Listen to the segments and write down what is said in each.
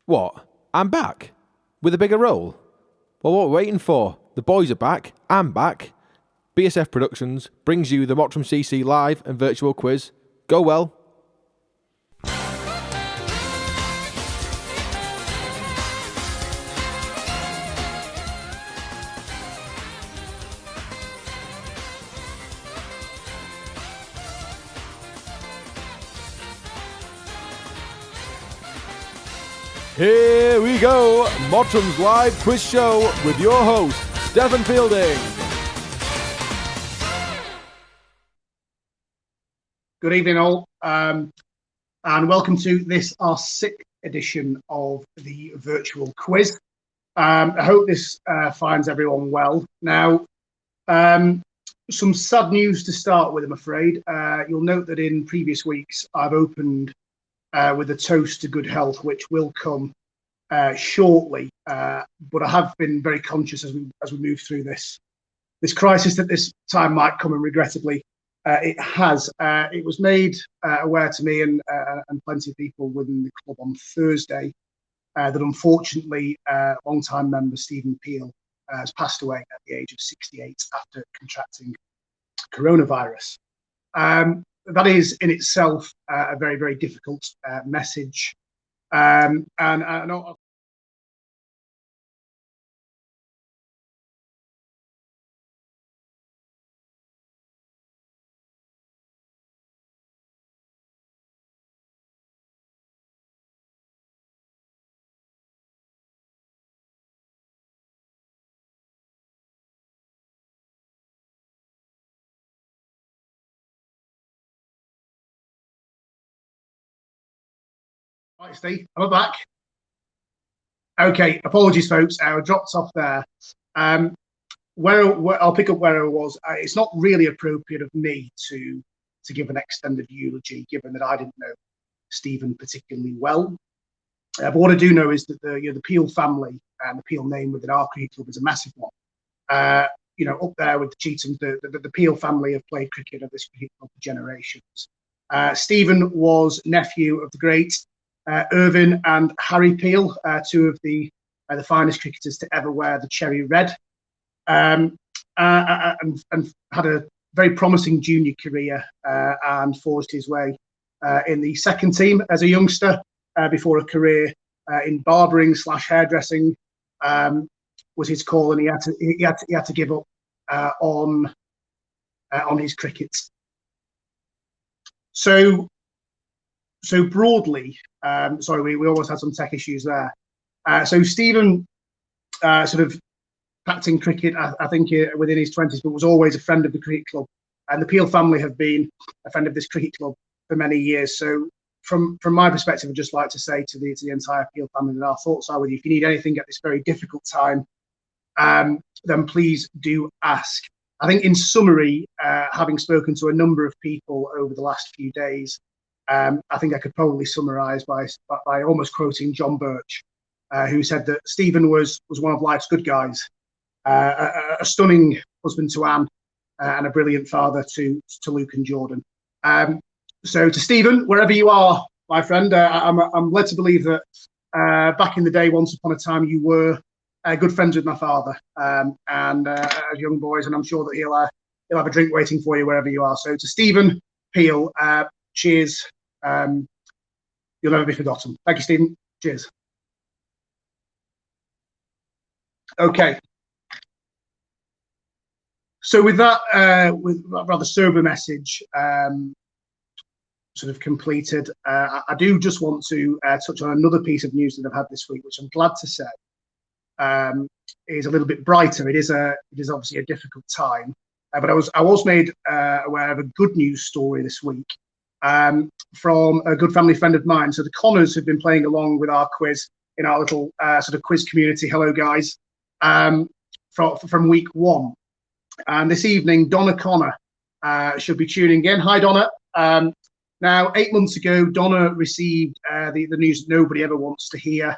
What? I'm back? With a bigger role? Well, what are we waiting for? The boys are back. I'm back. BSF Productions brings you the Mottram CC live and virtual quiz. Go well. Here we go, Mottram's live quiz show with your host, Stefan Fielding. Good evening all, and welcome to this, our 6th edition of the virtual quiz. I hope this finds everyone well. Now, some sad news to start with, I'm afraid. You'll note that in previous weeks, I've opened with a toast to good health, which will come shortly. But I have been very conscious as we move through this crisis that this time might come, and regrettably, it has. It was made aware to me and plenty of people within the club on Thursday that unfortunately long-time member Stephen Peel has passed away at the age of 68 after contracting coronavirus. That is in itself a very, very difficult message. And Right, Steve, am I back? Okay, apologies, folks. I dropped off there. Where I'll pick up where I was. It's not really appropriate of me to give an extended eulogy, given that I didn't know Stephen particularly well. But what I do know is that the Peel family and the Peel name within our cricket club is a massive one. Up there with the Cheethams, the Peel family have played cricket at this cricket club for generations. Stephen was nephew of the great Irvin and Harry Peel, two of the finest cricketers to ever wear the cherry red, and had a very promising junior career and forged his way in the second team as a youngster before a career in barbering / hairdressing was his call, and he had to give up on his cricket. So broadly, sorry, we almost had some tech issues there. So Stephen sort of packed in cricket, I think, within his 20s, but was always a friend of the cricket club. And the Peel family have been a friend of this cricket club for many years. So from my perspective, I'd just like to say to the entire Peel family that our thoughts are with you. If you need anything at this very difficult time, then please do ask. I think in summary, having spoken to a number of people over the last few days, I think I could probably summarise by almost quoting John Birch, who said that Stephen was one of life's good guys, a stunning husband to Anne, and a brilliant father to Luke and Jordan. So to Stephen, wherever you are, my friend, I'm led to believe that back in the day, once upon a time, you were good friends with my father, and as young boys, and I'm sure that he'll have a drink waiting for you wherever you are. So to Stephen Peel, cheers. You'll never be forgotten. Thank you, Stephen. Cheers. Okay. So with that rather sober message sort of completed, I do just want to touch on another piece of news that I've had this week, which I'm glad to say is a little bit brighter. It is obviously a difficult time, but I was made aware of a good news story this week. From a good family friend of mine. So the Connors have been playing along with our quiz in our little sort of quiz community. Hello, guys. From week 1. And this evening, Donna Connor should be tuning in. Hi, Donna. Now, 8 months ago, Donna received the news nobody ever wants to hear,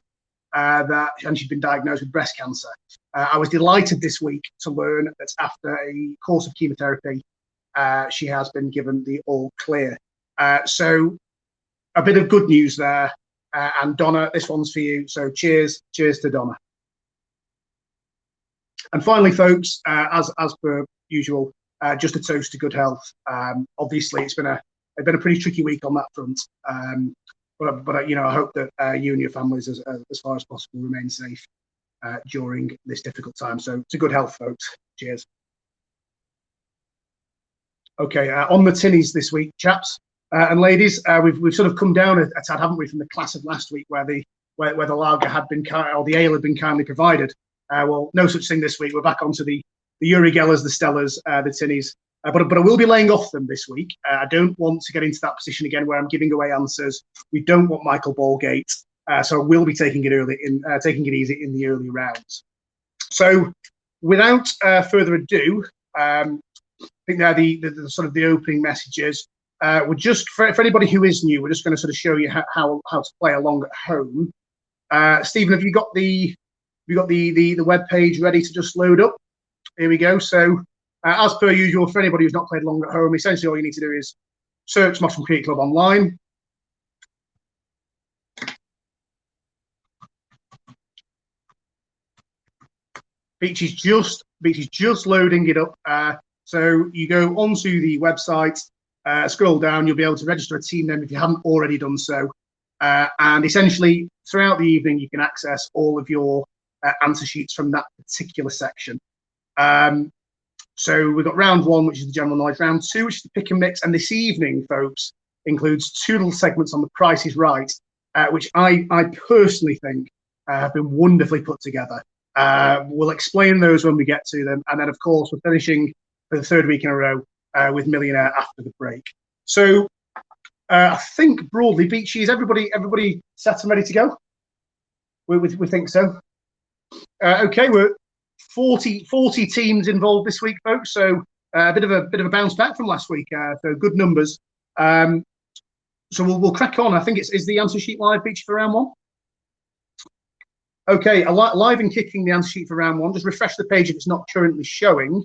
and she'd been diagnosed with breast cancer. I was delighted this week to learn that after a course of chemotherapy, she has been given the all clear. So a bit of good news there And Donna, this one's for you. So cheers to Donna. And finally, folks, as per usual, just a toast to good health. Obviously, it's been a pretty tricky week on that front. But I hope that you and your families, as far as possible, remain safe during this difficult time. So to good health, folks. Cheers. Okay, on the tinnies this week, chaps and ladies, we've sort of come down a tad, haven't we, from the class of last week where the lager had been or the ale had been kindly provided. Well, no such thing this week. We're back onto the Urigellas, the Stellas, the tinnies. But I will be laying off them this week. I don't want to get into that position again where I'm giving away answers. We don't want Michael Ballgate, so I will be taking it easy in the early rounds. So, without further ado, I think they're the sort of the opening messages. We're just for anybody who is new, we're just going to sort of show you how to play along at home. Stephen, have you got the web page ready to just load up? Here we go. So, as per usual, for anybody who's not played along at home, essentially all you need to do is search Mottram Cricket Club online. Beach is just loading it up. So you go onto the website, scroll down, you'll be able to register a team name if you haven't already done so. And essentially, throughout the evening, you can access all of your answer sheets from that particular section. So we've got round one, which is the general knowledge, round two, which is the pick and mix, and this evening, folks, includes two little segments on the Price is Right, which I personally think have been wonderfully put together. We'll explain those when we get to them, and then of course we're finishing for the third week in a row with Millionaire after the break. So I think broadly, Beachy, is everybody set and ready to go? We think so. Okay, we're 40 teams involved this week, folks. So a bit of a bounce back from last week. So good numbers. So we'll crack on. I think is the answer sheet live, Beach, for round one. Okay, live and kicking the answer sheet for round one. Just refresh the page if it's not currently showing.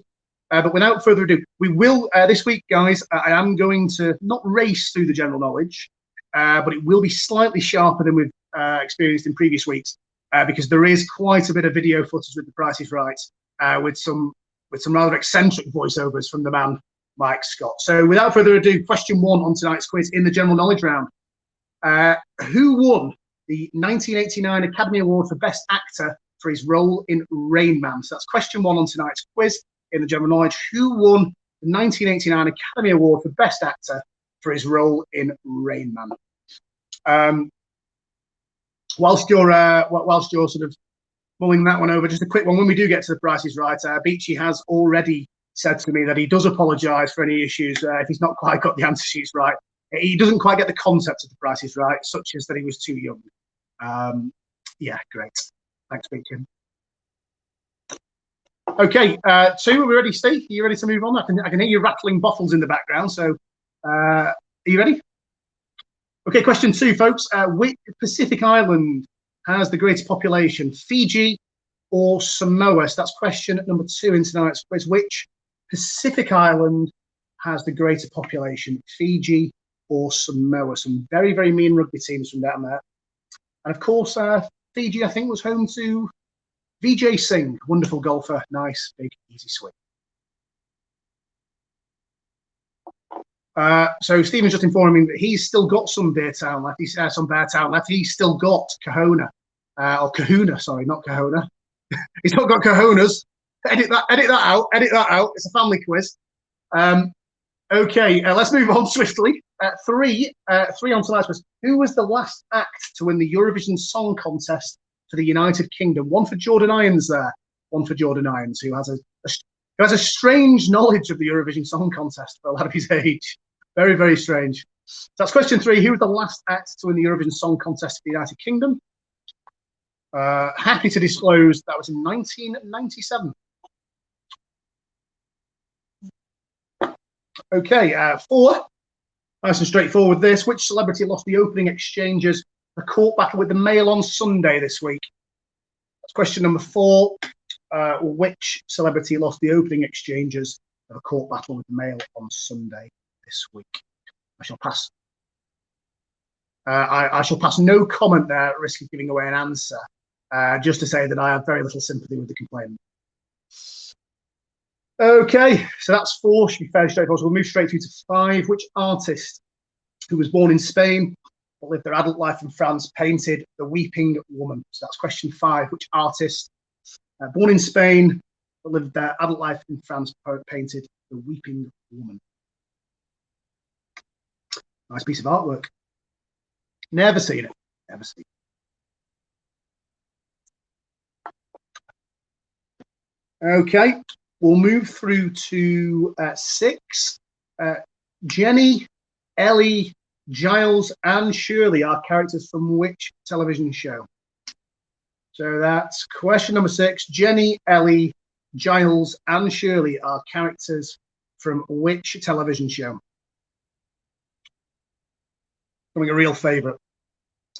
But without further ado, we will this week, guys. I am going to not race through the general knowledge, but it will be slightly sharper than we've experienced in previous weeks. Because there is quite a bit of video footage with The Price is Right, with some rather eccentric voiceovers from the man Mike Scott. So without further ado, question one on tonight's quiz in the general knowledge round. Who won the 1989 Academy Award for Best Actor for his role in Rain Man? So that's question one on tonight's quiz in the general knowledge. Who won the 1989 Academy Award for Best Actor for his role in Rain Man? Whilst you're sort of mulling that one over, just a quick one. When we do get to The Price is Right, Beachy has already said to me that he does apologise for any issues if he's not quite got the answer sheets right. He doesn't quite get the concept of The Price is Right, such as that he was too young. Yeah, great. Thanks, Beachy. Okay, so are we ready, Steve? Are you ready to move on? I can hear you rattling bottles in the background. So, are you ready? Okay, question two, folks. Which Pacific island has the greatest population, Fiji or Samoa? So that's question number two in tonight's quiz. Which Pacific island has the greater population, Fiji or Samoa? Some very, very mean rugby teams from down there. And of course, Fiji, I think, was home to Vijay Singh, wonderful golfer, nice, big, easy swing. So Stephen's just informing me that he's still got some Beartown left. He's some Beartown left. He's still got Kahuna, or Kahuna. Sorry, not Kahuna. He's not got Kahunas. Edit that out. Edit that out. It's a family quiz. Okay, let's move on swiftly. Three on tonight's quiz. Who was the last act to win the Eurovision Song Contest for the United Kingdom? One for Jordan Irons there. One for Jordan Irons, who has a strange knowledge of the Eurovision Song Contest for a lad of his age. Very, very strange. So that's question three. Who was the last act to win the Eurovision Song Contest for the United Kingdom? Happy to disclose that was in 1997. Okay, four. Nice and straightforward this. Which celebrity lost the opening exchanges for court battle with the Mail on Sunday this week? That's question number four. Which celebrity lost the opening exchanges of a court battle with the Mail on Sunday this week? I shall pass. I shall pass no comment there at risk of giving away an answer, just to say that I have very little sympathy with the complainant. Okay, so that's 4, should be fairly straightforward. So we'll move straight through to 5. Which artist who was born in Spain but lived their adult life in France painted The Weeping Woman? So that's question 5. Which artist born in Spain but lived their adult life in France painted The Weeping Woman? Nice piece of artwork. Never seen it. Never seen it. Okay, we'll move through to 6. Jenny, Ellie, Giles and Shirley are characters from which television show? So that's question number 6. Jenny, Ellie, Giles and Shirley are characters from which television show? Becoming a real favourite.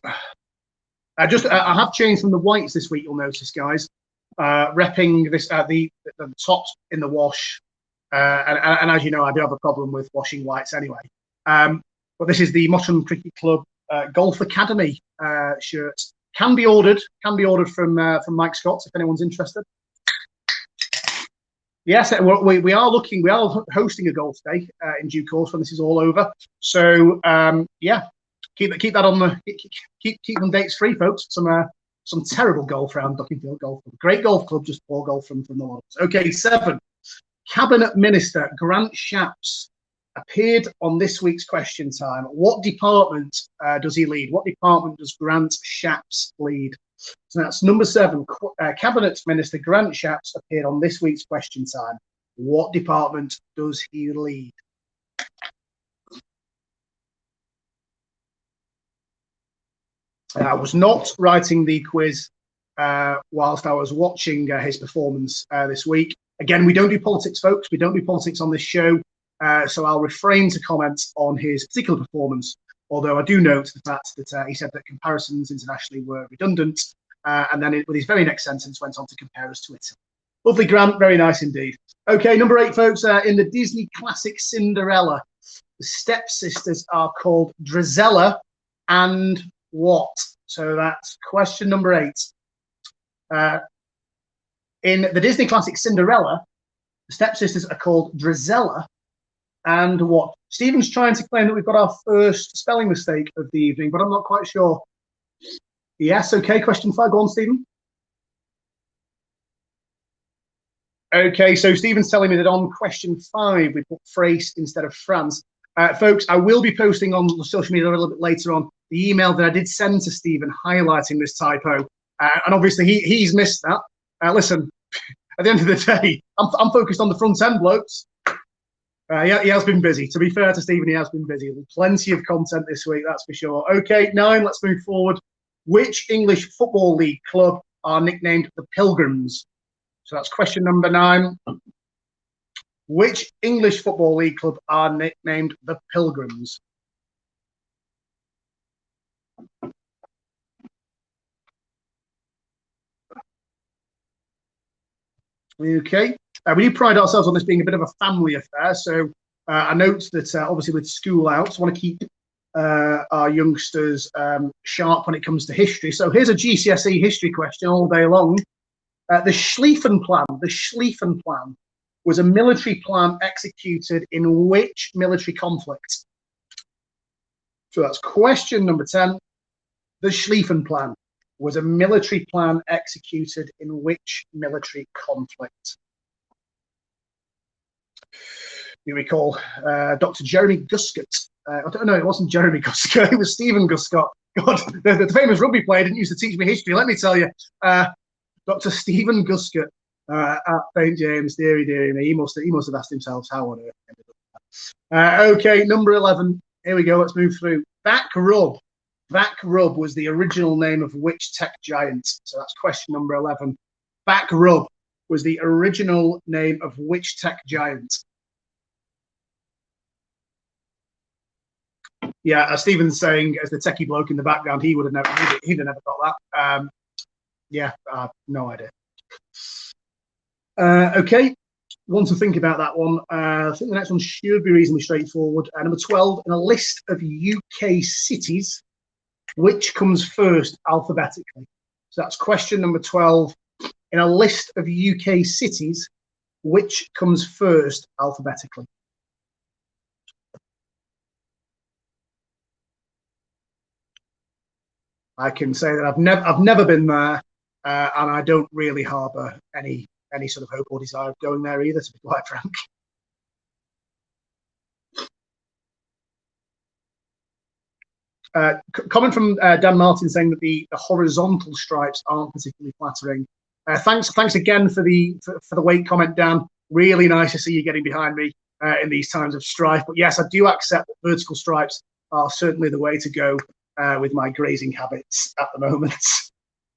I have changed from the whites this week, you'll notice, guys. Repping this the tops in the wash. And as you know, I do have a problem with washing whites anyway. But this is the Mottram Cricket Club Golf Academy shirt. Can be ordered from Mike Scott's if anyone's interested. Yes, we are hosting a golf day in due course when this is all over. So yeah, keep that on the keep them dates free, folks. Some terrible golf around Duckingfield Golf Club. Great golf club, just poor golf from the models. Okay, 7. Cabinet Minister Grant Shapps appeared on this week's Question Time. What department does he lead? What department does Grant Shapps lead? So that's number 7. Cabinet Minister Grant Shapps appeared on this week's Question Time. What department does he lead? I was not writing the quiz whilst I was watching his performance this week. Again, we don't do politics, folks. We don't do politics on this show. So I'll refrain to comment on his particular performance, although I do note the fact that he said that comparisons internationally were redundant, and then with his very next sentence went on to compare us to Italy. Lovely, Grant. Very nice indeed. Okay, number 8, folks. In the Disney classic Cinderella, the stepsisters are called Drizella and what? So that's question number 8. In the Disney classic Cinderella, the stepsisters are called Drizella and what? Stephen's trying to claim that we've got our first spelling mistake of the evening, but I'm not quite sure. Yes, okay, question 5. Go on, Stephen. Okay, so Stephen's telling me that on question 5, we put France instead of France. Folks, I will be posting on social media a little bit later on the email that I did send to Stephen highlighting this typo. And obviously he's missed that. Listen, at the end of the day, I'm focused on the front end, blokes. He has been busy. To be fair to Stephen, he has been busy. Plenty of content this week, that's for sure. Okay, 9, let's move forward. Which English Football League club are nicknamed the Pilgrims? So that's question number 9. Which English Football League club are nicknamed the Pilgrims? Okay. We do pride ourselves on this being a bit of a family affair. So I note that obviously with school out, I want to keep our youngsters sharp when it comes to history. So here's a GCSE history question all day long. The Schlieffen Plan was a military plan executed in which military conflict? So that's question number 10. The Schlieffen Plan was a military plan executed in which military conflict? You recall Dr. Jeremy Guscott. I don't know, it wasn't Jeremy Guscott, it was Stephen Guscott. God, the famous rugby player didn't used to teach me history, let me tell you. Dr. Stephen Guscott at St. James, dearie me, he must have asked himself how on earth ended up. Okay, number 11. Here we go, let's move through. Backrub. Backrub was the original name of which tech giant? So that's question number 11. Backrub was the original name of which tech giant? Yeah, as Stephen's saying, as the techie bloke in the background, he'd have never got that. Yeah, no idea. Okay, one to think about that one. I think the next one should be reasonably straightforward. Number 12, in a list of UK cities, Which comes first alphabetically? So that's question number 12. In a list of UK cities, which comes first alphabetically? I can say that I've never been there, and I don't really harbour any sort of hope or desire of going there either, to be quite frank. Comment from Dan Martin saying that the horizontal stripes aren't particularly flattering. Thanks again for the weight comment, Dan. Really nice to see you getting behind me in these times of strife. But yes, I do accept that vertical stripes are certainly the way to go with my grazing habits at the moment.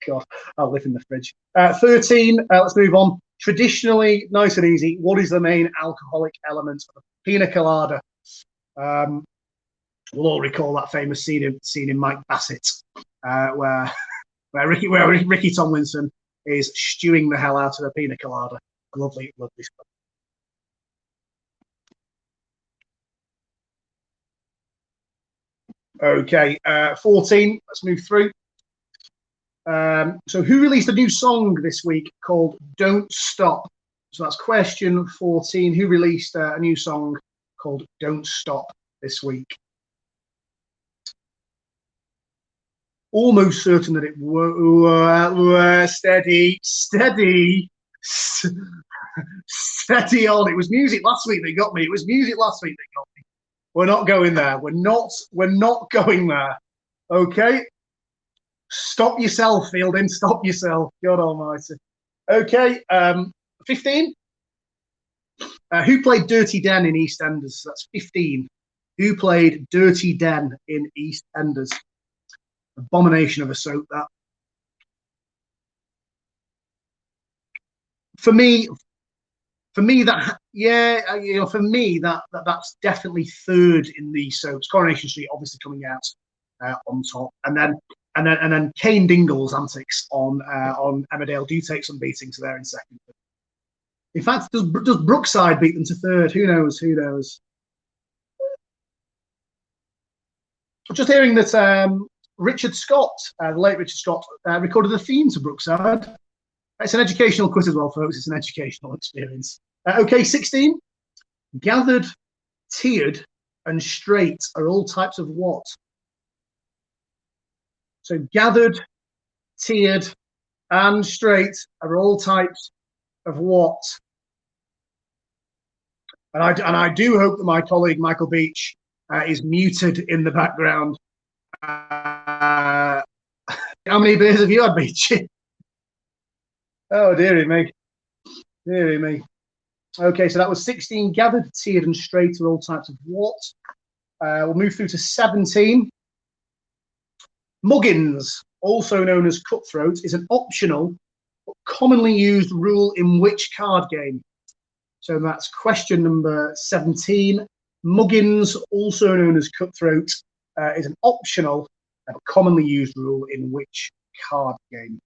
God, I'll live in the fridge. 13, let's move on. Traditionally, nice and easy, what is the main alcoholic element of a Pina Colada? We'll all recall that famous scene in Mike Bassett, where Ricky Tomlinson is stewing the hell out of a Pina Colada. Lovely, lovely stuff. Okay, 14, let's move through. So who released a new song this week called Don't Stop? So that's question 14. Who released a new song called Don't Stop this week? Almost certain that it was steady on. It was music last week that got me. It was music last week that got me. We're not going there. We're not going there. Okay. Stop yourself, Fielding. Stop yourself. God almighty. Okay. 15. Who played Dirty Den in Eastenders? That's 15. Who played Dirty Den in Eastenders? Abomination of a soap, that. For me, that, yeah, you know, for me that's definitely third in these soaps. Coronation Street obviously coming out on top, and then Kane Dingle's antics on Emmerdale do take some beating, so they're in second. In fact, does Brookside beat them to third? Who knows? Who knows? Just hearing that Richard Scott, the late Richard Scott, recorded the theme to Brookside. It's an educational quiz as well, folks. It's an educational experience. Okay, 16. Gathered, tiered, and straight are all types of what? So gathered, tiered, and straight are all types of what? And I do hope that my colleague Michael Beach is muted in the background. How many beers have you had, Beach? Oh, dearie me. Dearie me. Okay, so that was 16. Gathered, tiered, and straight are all types of what? We'll move through to 17. Muggins, also known as cutthroat, is an optional but commonly used rule in which card game? So that's question number 17. Muggins, also known as cutthroat, is an optional but commonly used rule in which card game?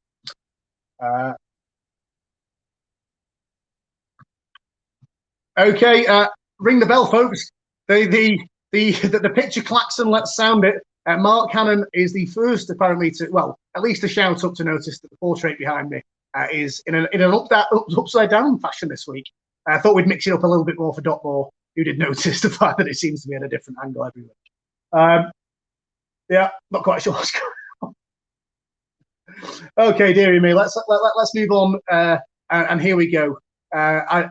Okay, ring the bell, folks. The picture klaxon, let's sound it. Mark Hannon is the first, apparently, to, well, at least to shout up to notice that the portrait behind me is in an upside down fashion this week. I thought we'd mix it up a little bit more for Doc Moore, who did notice the fact that it seems to be at a different angle every week. Yeah, not quite sure what's going on. Okay, dearie me, let's move on, and here we go. I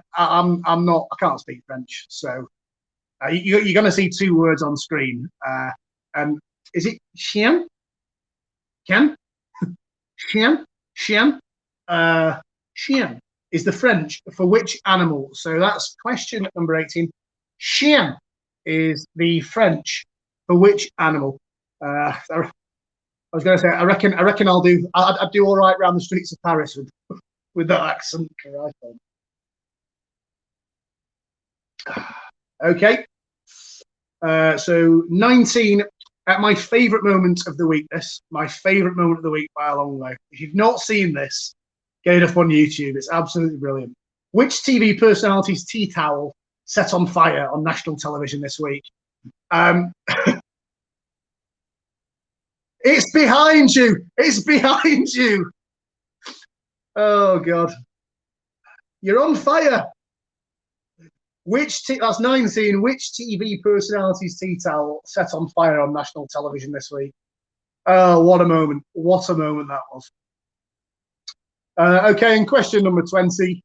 can't speak French, so you're going to see two words on screen. Is it chien? Chien? Chien? Chien? Chien is the French for which animal? So that's question number 18. Chien is the French for which animal? I was going to say, I reckon I'd do all right around the streets of Paris with that accent. Okay. So 19. My favourite moment of the week. My favourite moment of the week by a long way. If you've not seen this, get it up on YouTube. It's absolutely brilliant. Which TV personality's tea towel set on fire on national television this week? It's behind you. It's behind you. Oh, God. You're on fire. That's 19. Which TV personality's tea towel set on fire on national television this week? Oh, what a moment. What a moment that was. Okay, and question number 20.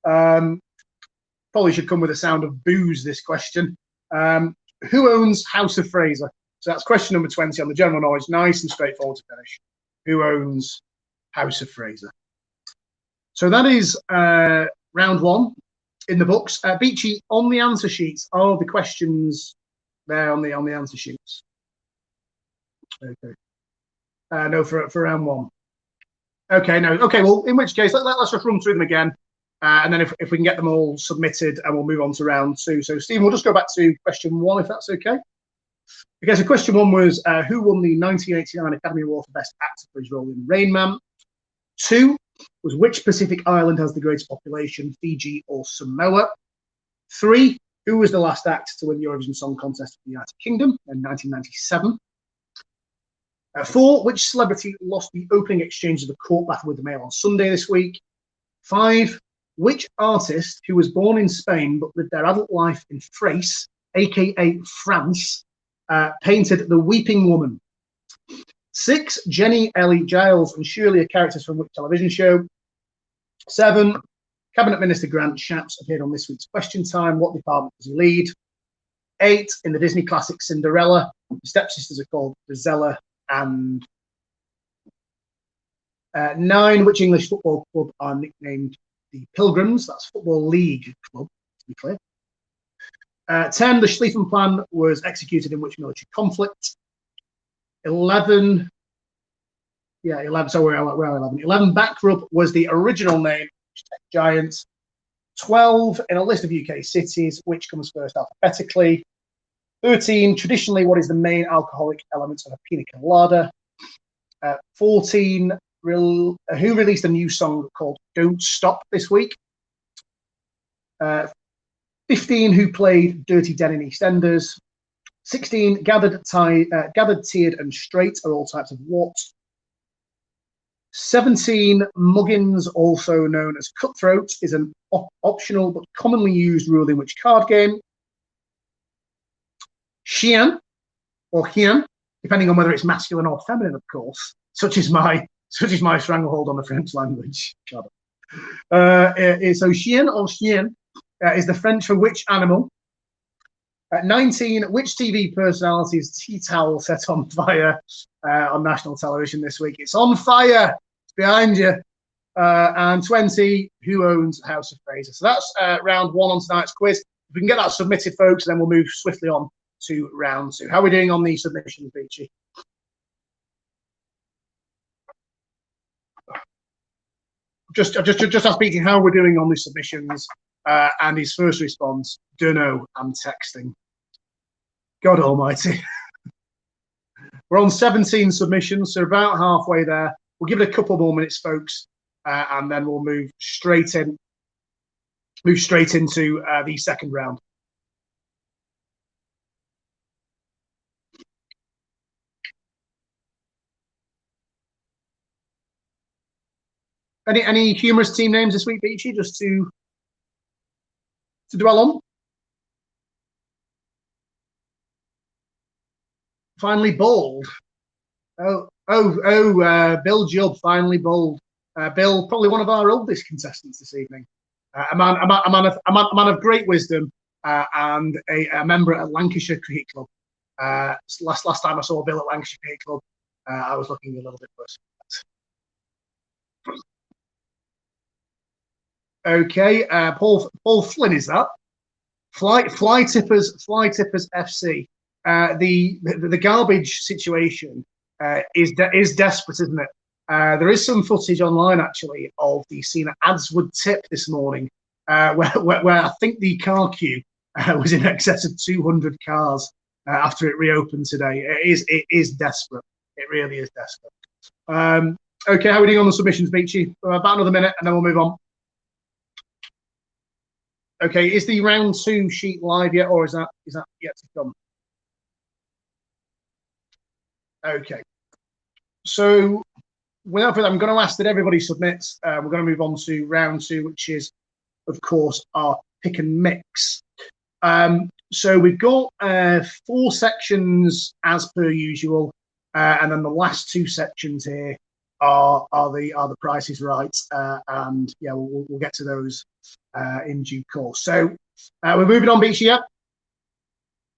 Probably should come with a sound of booze, this question. Who owns House of Fraser? So that's question number 20 on the general knowledge. Nice and straightforward to finish. Who owns House of Fraser? So that is round one in the books. Beachy, on the answer sheets are the questions there on the answer sheets. Okay. No, for round one. Okay, no. Okay, well, in which case, let's just run through them again. And then if we can get them all submitted, and we'll move on to round two. So, Stephen, we'll just go back to question one, if that's okay. Okay, so question one was, who won the 1989 Academy Award for Best Actor for his role in Rain Man? 2 was, which Pacific island has the greatest population, Fiji or Samoa? 3, who was the last actor to win the Eurovision Song Contest for the United Kingdom in 1997? 4, which celebrity lost the opening exchange of the court battle with the Mail on Sunday this week? 5, which artist who was born in Spain but lived their adult life in Thrace, aka France, painted The Weeping Woman? 6, Jenny, Ellie, Giles and Shirley are characters from which television show? 7, Cabinet Minister Grant Shapps appeared on this week's Question Time. What department does he lead? 8, in the Disney classic Cinderella, the stepsisters are called Drizella and 9, which English football club are nicknamed the Pilgrims? That's Football League club, to be clear. 10, the Schlieffen Plan was executed in which military conflict? 11, so we're 11. 11, Backrub was the original name of Tech Giant. 12, in a list of UK cities, which comes first alphabetically? 13, traditionally, what is the main alcoholic element of a Pina Colada? 14, who released a new song called Don't Stop this week? 15, who played Dirty Den in EastEnders? 16, gathered, tiered and straight are all types of what? 17, Muggins, also known as Cutthroat, is an optional but commonly used rule in which card game? Chien, or Chien, depending on whether it's masculine or feminine, of course, such is my stranglehold on the French language. So Chien or Chien is the French for which animal? 19, which TV personality's tea towel set on fire on national television this week? It's on fire. It's behind you. And 20, who owns House of Fraser? So that's round one on tonight's quiz. If we can get that submitted, folks, then we'll move swiftly on to round two. How are we doing on these submissions, Beachy? Just ask Beachy how we're doing on these submissions, and his first response, dunno, I'm texting. God almighty. We're on 17 submissions, so about halfway there. We'll give it a couple more minutes, folks, and then we'll move straight into the second round. Any humorous team names this week, Beachy, just to dwell on? Finally bowled. Bill Jubb finally bowled. Bill, probably one of our oldest contestants this evening. A man of great wisdom, and a member at Lancashire Cricket Club. Last time I saw Bill at Lancashire Cricket Club, I was looking a little bit worse. Okay, Paul Flynn is that? Fly Tippers FC. The garbage situation is desperate, isn't it? There is some footage online actually of the scene at Adswood Tip this morning, where I think the car queue was in excess of 200 cars after it reopened today. It is desperate. It really is desperate. Okay, how are we doing on the submissions, Beachy? About another minute, and then we'll move on. Okay, is the round two sheet live yet, or is that yet to come? Okay. So without further, I'm going to ask that everybody submits. We're going to move on to round 2, which is, of course, our pick and mix. So we've got 4 sections as per usual, and then the last 2 sections here are the prices right, and yeah, we'll get to those in due course. So we're moving on, Beachy. Yeah.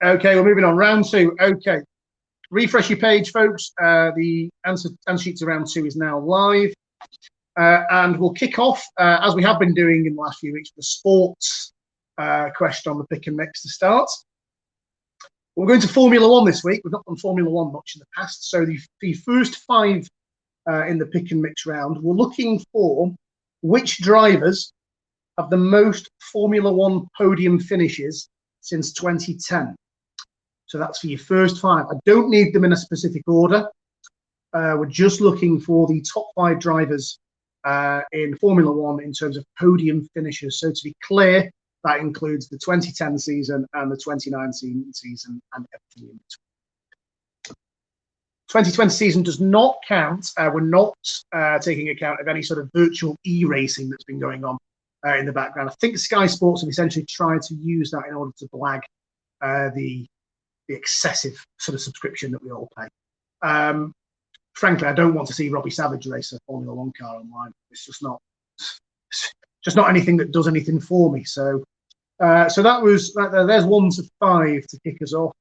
Okay, we're moving on. Round 2. Okay. Refresh your page, folks. The answer sheet to round 2 is now live. And we'll kick off, as we have been doing in the last few weeks, with the sports question on the pick and mix to start. We're going to Formula 1 this week. We've not done Formula 1 much in the past. So the first 5 in the pick and mix round, we're looking for which drivers have the most Formula 1 podium finishes since 2010. So that's for your first 5. I don't need them in a specific order. We're just looking for the top 5 drivers in Formula 1 in terms of podium finishes. So to be clear, that includes the 2010 season and the 2019 season and everything in between. 2020 season does not count. We're not taking account of any sort of virtual e-racing that's been going on in the background. I think Sky Sports have essentially tried to use that in order to blag the excessive sort of subscription that we all pay. Frankly, I don't want to see Robbie Savage race a Formula 1 car online. It's just not anything that does anything for me. So that was there's 1 to 5 to kick us off.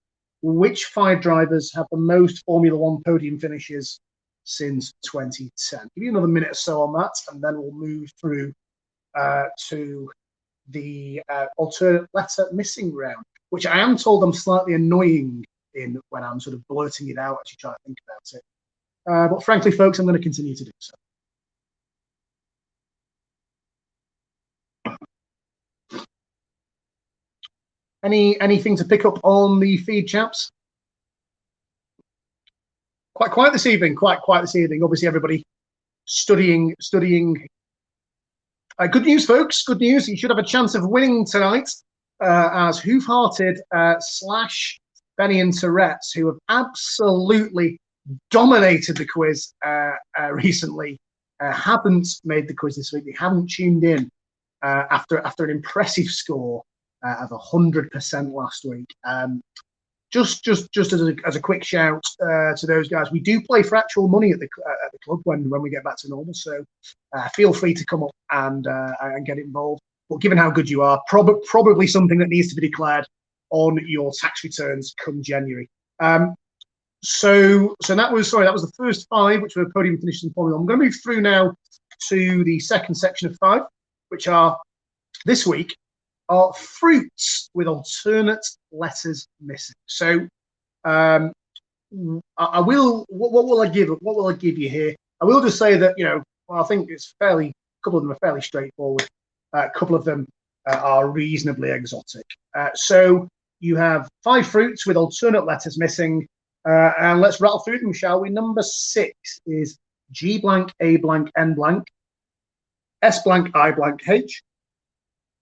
Which 5 drivers have the most Formula 1 podium finishes since 2010? Give you another minute or so on that, and then we'll move through to the alternate letter missing round, which I am told I'm slightly annoying in when I'm sort of blurting it out as you try to think about it. But frankly, folks, I'm going to continue to do so. Anything to pick up on the feed, chaps? Quite quiet this evening. Quite quiet this evening. Obviously, everybody studying. Good news, folks. Good news. You should have a chance of winning tonight, as Hoof-Hearted / Benny and Tourette's, who have absolutely dominated the quiz recently, haven't made the quiz this week. They haven't tuned in after an impressive score of 100% last week. Just as a quick shout to those guys, we do play for actual money at the club when we get back to normal. So feel free to come up and get involved. But given how good you are, probably something that needs to be declared on your tax returns come January. So that was the first 5, which were podium finishes in Formula 1. I'm going to move through now to the second section of 5, which are this week are fruits with alternate letters missing. So I will. What will I give you here? I will just say that I think it's a couple of them are fairly straightforward. A couple of them are reasonably exotic. So you have 5 fruits with alternate letters missing. And let's rattle through them, shall we? Number 6 is G blank A blank N blank S blank I blank H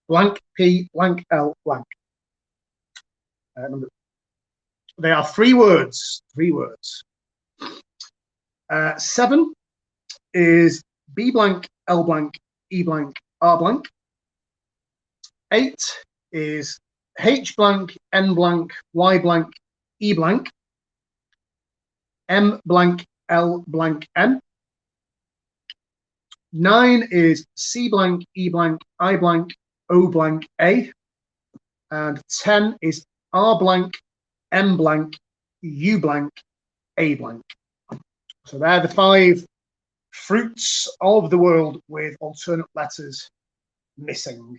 blank P blank L blank. They are 3 words. 3 words. 7 is B blank L blank E blank R blank. 8 is H blank N blank Y blank E blank. M blank L blank N. 9 is C blank E blank I blank O blank A. And 10 is R blank M blank U blank A blank. So they're the 5 fruits of the world with alternate letters missing.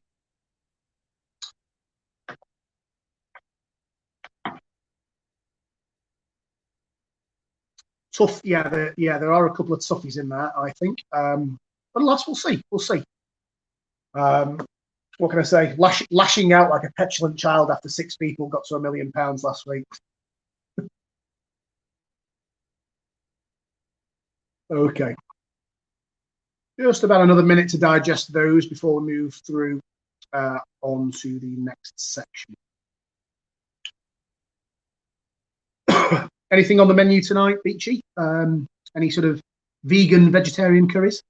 Tough, there are a couple of toughies in there, I think. But alas, we'll see. What can I say? Lashing out like a petulant child after 6 people got to £1 million last week. Okay. Just about another minute to digest those before we move through on to the next section. Anything on the menu tonight, Beachy? Any sort of vegan, vegetarian curries?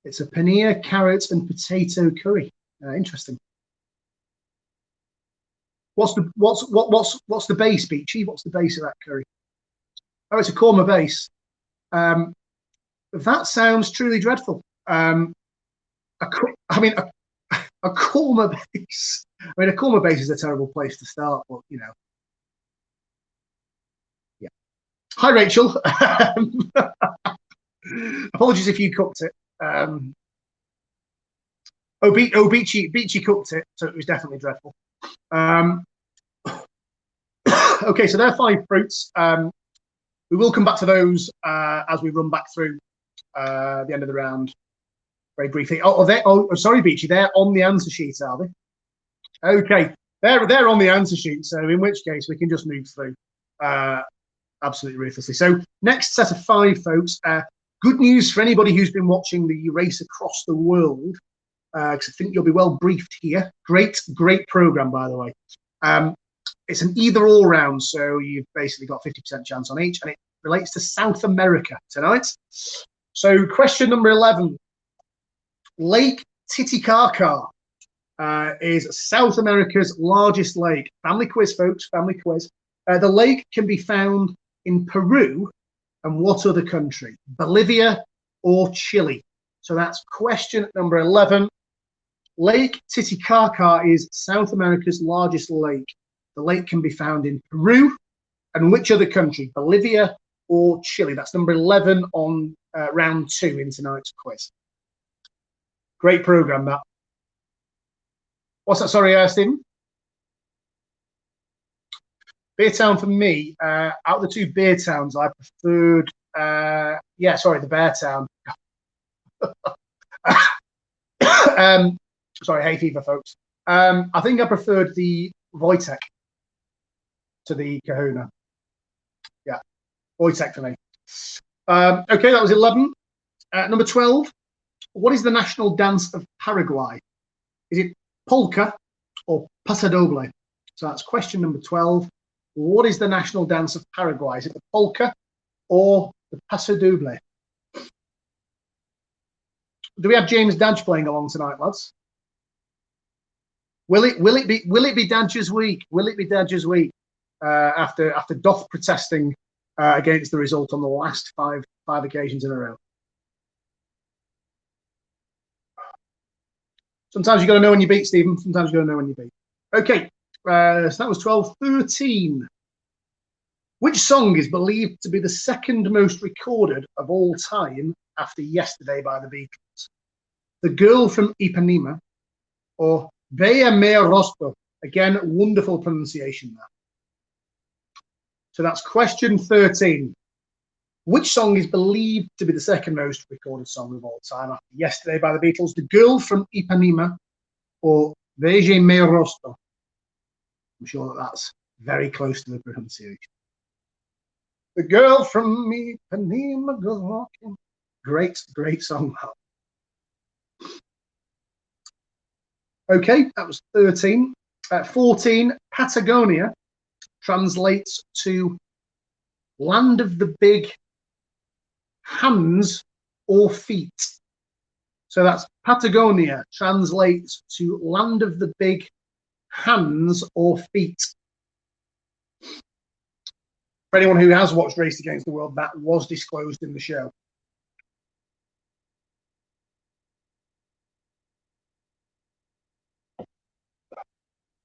It's a paneer, carrot, and potato curry. Interesting. What's the base, Beachy? What's the base of that curry? Oh, it's a korma base. That sounds truly dreadful. A korma base. I mean, a korma base is a terrible place to start, but you know. Yeah. Hi, Rachel. Apologies if you cooked it. Beachy cooked it, so it was definitely dreadful. Okay, so there are 5 fruits. We will come back to those as we run back through the end of the round very briefly. Sorry, Beachy, they're on the answer sheet, are they? Okay, they're on the answer sheet, so in which case we can just move through absolutely ruthlessly. So next set of 5, folks. Good news for anybody who's been watching the race across the world, because I think you'll be well briefed here. Great program, by the way. It's an either-or round, so you've basically got 50% chance on each, and it relates to South America tonight. So question number 11. Lake Titicaca is South America's largest lake. Family quiz, folks, family quiz. The lake can be found in Peru and what other country? Bolivia or Chile? So that's question number 11. Lake Titicaca is South America's largest lake. The lake can be found in Peru and which other country? Bolivia or Chile? That's number 11 on round 2 in tonight's quiz. Great program, that. What's that? Sorry, Stephen? Beer town for me, out of the 2 beer towns, I preferred, the Bear Town. Sorry, hay fever, folks. I think I preferred the Wojtek to the Kahuna. Yeah, Wojtek for me. Okay, that was 11. Number 12. What is the national dance of Paraguay? Is it polka or paso doble? So that's question number 12. What is the national dance of Paraguay? Is it the polka or the paso doble? Do we have James Dadge playing along tonight, lads? Will it be Dadge's week? Will it be Dadge's week after Doth protesting against the result on the last five occasions in a row? Sometimes you got to know when you beat, Stephen. Sometimes you got to know when you beat. Okay, so that was 12. 13. Which song is believed to be the second most recorded of all time after Yesterday by the Beatles? The Girl from Ipanema or Bella Me Rostro? Again, wonderful pronunciation there. So that's question 13. Which song is believed to be the second most recorded song of all time after Yesterday by the Beatles? The Girl from Ipanema or Bella Me Rostro? I'm sure that's very close to the pronunciation. The Girl from Ipanema goes walking. Great song. Okay, that was 13. 14, Patagonia translates to land of the big hands or feet. So that's Patagonia translates to land of the big hands or feet. For anyone who has watched Race Against the World, that was disclosed in the show.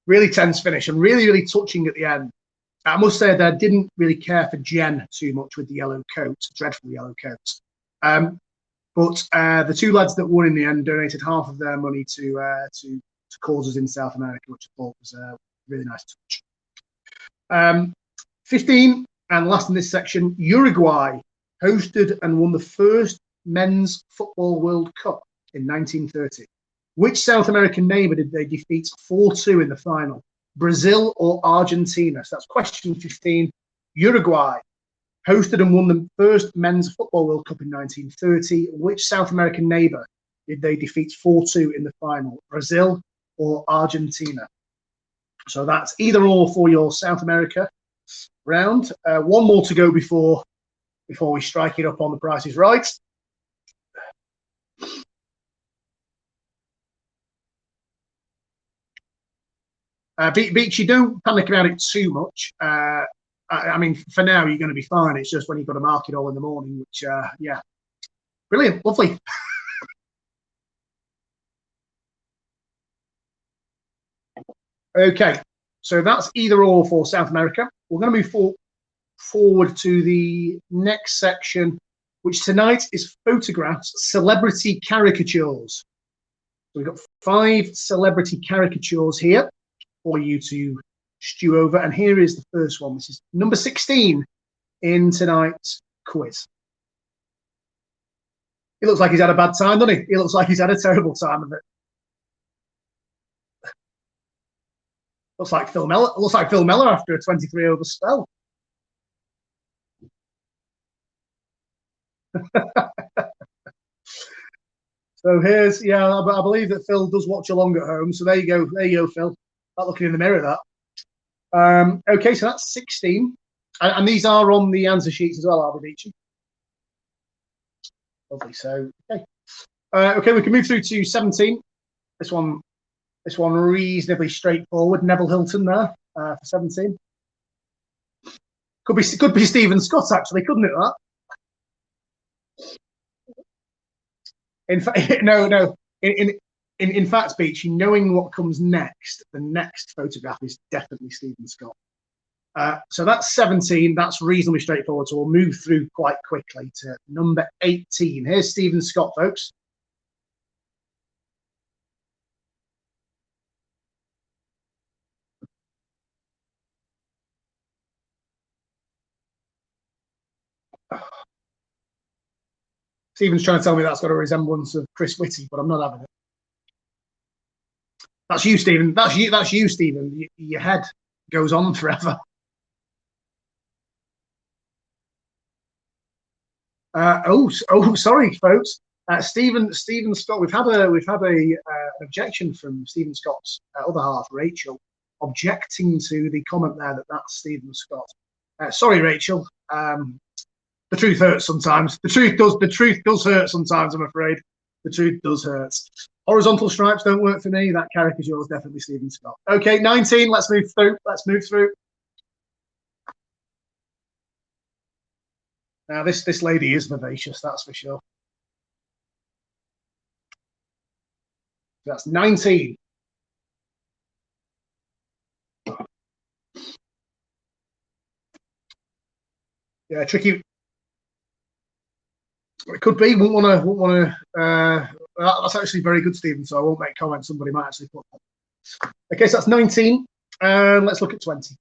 Really tense finish and really touching at the end. I must say that I didn't really care for Chienne too much with the yellow coat, dreadful yellow coat. But the 2 lads that won in the end donated half of their money to causes in South America, which I thought was a really nice touch. 15, and last in this section, Uruguay hosted and won the first men's football World Cup in 1930. Which South American neighbour did they defeat 4-2 in the final? Brazil or Argentina? So that's question 15. Uruguay hosted and won the first men's football World Cup in 1930. Which South American neighbour did they defeat 4-2 in the final? Brazil or Argentina? So that's either or for your South America. round. One more to go before we strike it up on The Price is Right. Beachy, don't panic about it too much. I mean, for now, you're going to be fine. It's just when you've got to mark it all in the morning, which, yeah. Brilliant. Lovely. Okay. So that's either or for South America. We're going to move forward to the next section, which tonight is photographs, celebrity caricatures. So we've got 5 celebrity caricatures here for you to stew over. And here is the first one. This is number 16 in tonight's quiz. He looks like he's had a bad time, doesn't he? He looks like he's had a terrible time of it. Looks like Phil Mellor after a 23 over spell. So here's, yeah, I believe that Phil does watch along at home. So there you go, Phil. Not looking in the mirror, that. Okay, so that's 16. And these are on the answer sheets as well, are they, Beachy? Lovely. So, okay. Okay, we can move through to 17. This one reasonably straightforward. Neville Hilton there for 17. Could be Stephen Scott, actually, couldn't it, that? In fact, no. In fact, Beachy, knowing what comes next, the next photograph is definitely Stephen Scott. So that's 17. That's reasonably straightforward. So we'll move through quite quickly to number 18. Here's Stephen Scott, folks. Stephen's trying to tell me that's got a resemblance of Chris Whitty, but I'm not having it. That's you, Stephen. That's you, Stephen. Your head goes on forever. Sorry, folks. Stephen Scott. We've had an objection from Stephen Scott's other half, Rachel, objecting to the comment there that that's Stephen Scott. Sorry, Rachel. The truth hurts sometimes. The truth does hurt sometimes. I'm afraid the truth does hurt. Horizontal stripes don't work for me. That caricature is definitely Stephen Scott. Okay, 19. Let's move through. Now this lady is vivacious, that's for sure. That's 19. Yeah, tricky. It could be. Wouldn't want to. That's actually very good, Stephen. So I won't make comments. Somebody might actually put that. Okay, so that's 19. Let's look at 20.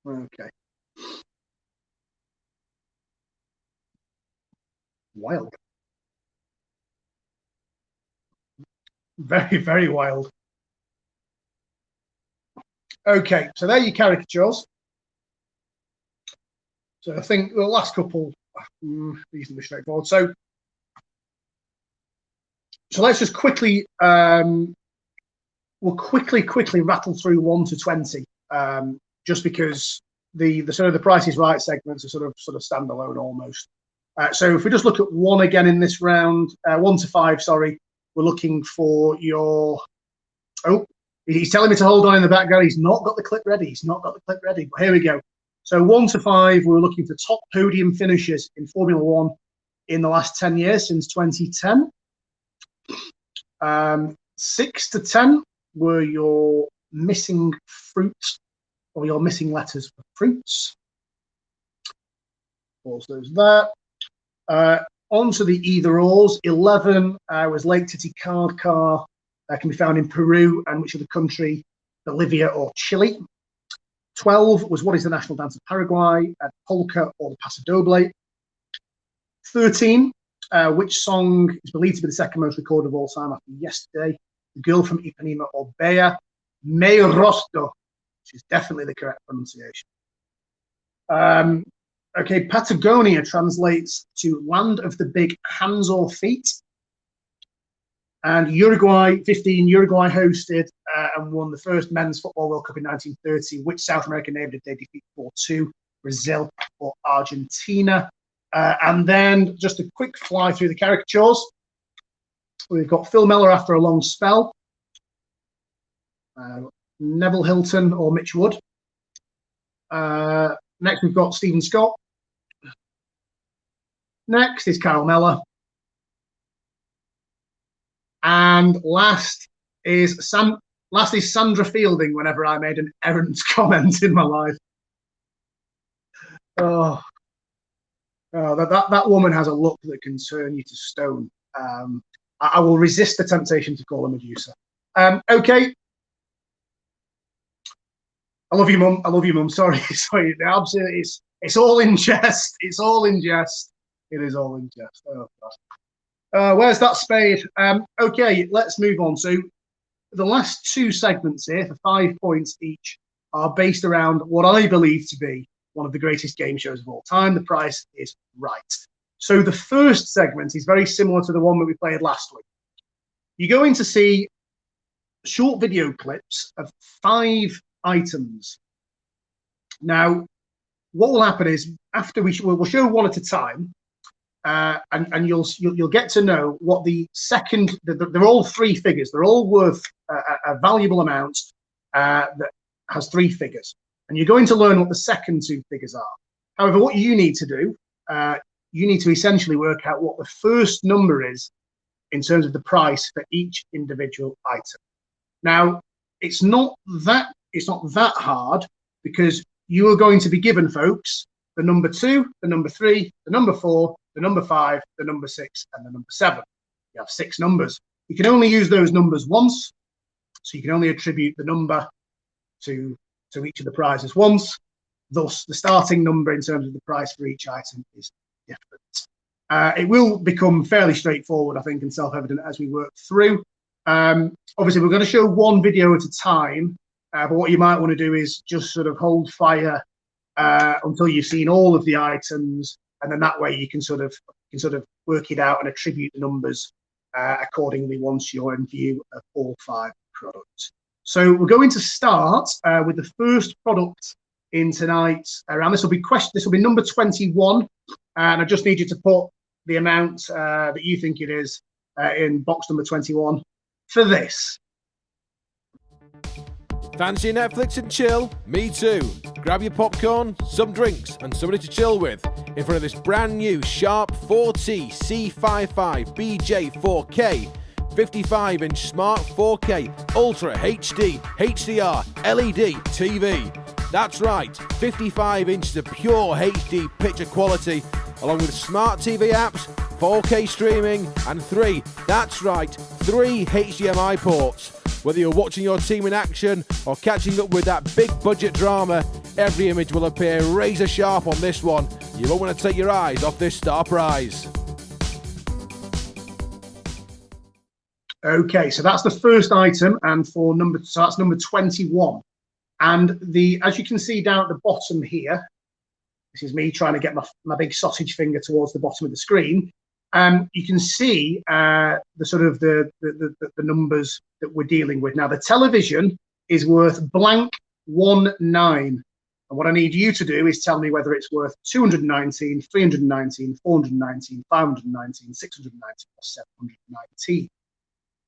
Okay. Wild. Very, very wild. Okay, so there are your caricatures. So I think the last couple reasonably straightforward. So let's just quickly we'll quickly rattle through 1 to 20, just because the sort of the Price is Right segments are sort of standalone almost. So if we just look at 1 again in this round, 1 to 5, sorry, we're looking for your. Oh, he's telling me to hold on in the background. He's not got the clip ready. But here we go. So 1 to 5, we were looking for top podium finishes in Formula 1 in the last 10 years, since 2010. 6 to 10 were your missing fruit, or your missing letters for fruits. Pause those there. On to the either-ors. 11 was Lake Titicaca, can be found in Peru, and which other country? Bolivia or Chile. 12 was what is the national dance of Paraguay, polka or the paso doble. 13, which song is believed to be the second most recorded of all time after Yesterday? The Girl from Ipanema or Bea. Me Rostro, which is definitely the correct pronunciation. Okay, Patagonia translates to land of the big hands or feet. And Uruguay, 15, Uruguay hosted and won the first Men's Football World Cup in 1930. Which South American neighbour did they defeat 4-2? Brazil or Argentina? And then just a quick fly through the caricatures. We've got Phil Mellor after a long spell. Neville Hilton or Mitch Wood. Next, we've got Stephen Scott. Next is Carol Mellor. And last is Sandra Fielding whenever I made an errant comment in my life. That woman has a look that can turn you to stone. I will resist the temptation to call her Medusa. Okay. I love you, Mum. I love you, Mum. Sorry. Absolutely. It's all in jest. It's all in jest. It is all in jest. Oh, God. Where's that spade? Okay, let's move on. So the last two segments here, for 5 points each, are based around what I believe to be one of the greatest game shows of all time. The price is right. So the first segment is very similar to the one that we played last week. You're going to see short video clips of 5 items. Now, what will happen is after we'll show one at a time, and you'll get to know what the second. They're all 3 figures. They're all worth a valuable amount that has 3 figures, and you're going to learn what the second 2 figures are. However, what you need to do, you need to essentially work out what the first number is in terms of the price for each individual item. Now, it's not that hard, because you are going to be given, folks, the number 2, the number 3, the number 4, the number 5, the number 6, and the number 7. You have 6 numbers. You can only use those numbers once, so you can only attribute the number to each of the prizes once. Thus, the starting number in terms of the price for each item is different. It will become fairly straightforward, I think, and self-evident as we work through. Obviously, we're going to show one video at a time, but what you might want to do is just sort of hold fire until you've seen all of the items, and then that way you can sort of work it out and attribute the numbers accordingly once you're in view of all 5 products. So we're going to start with the first product in tonight's round. This will be number 21, and I just need you to put the amount that you think it is in box number 21 for this. Fancy Netflix and chill? Me too. Grab your popcorn, some drinks, and somebody to chill with in front of this brand new Sharp 4T C55 BJ 4K 55-inch Smart 4K Ultra HD HDR LED TV. That's right, 55 inches of pure HD picture quality, along with smart TV apps, 4K streaming, and 3 HDMI ports. Whether you're watching your team in action or catching up with that big budget drama, every image will appear razor sharp on this one. You won't want to take your eyes off this star prize. Okay, so that's the first item, and so that's number 21. And as you can see down at the bottom here, this is me trying to get my big sausage finger towards the bottom of the screen. You can see the numbers that we're dealing with. Now, the television is worth blank 19. And what I need you to do is tell me whether it's worth 219, 319, 419, 519, 619, or 719.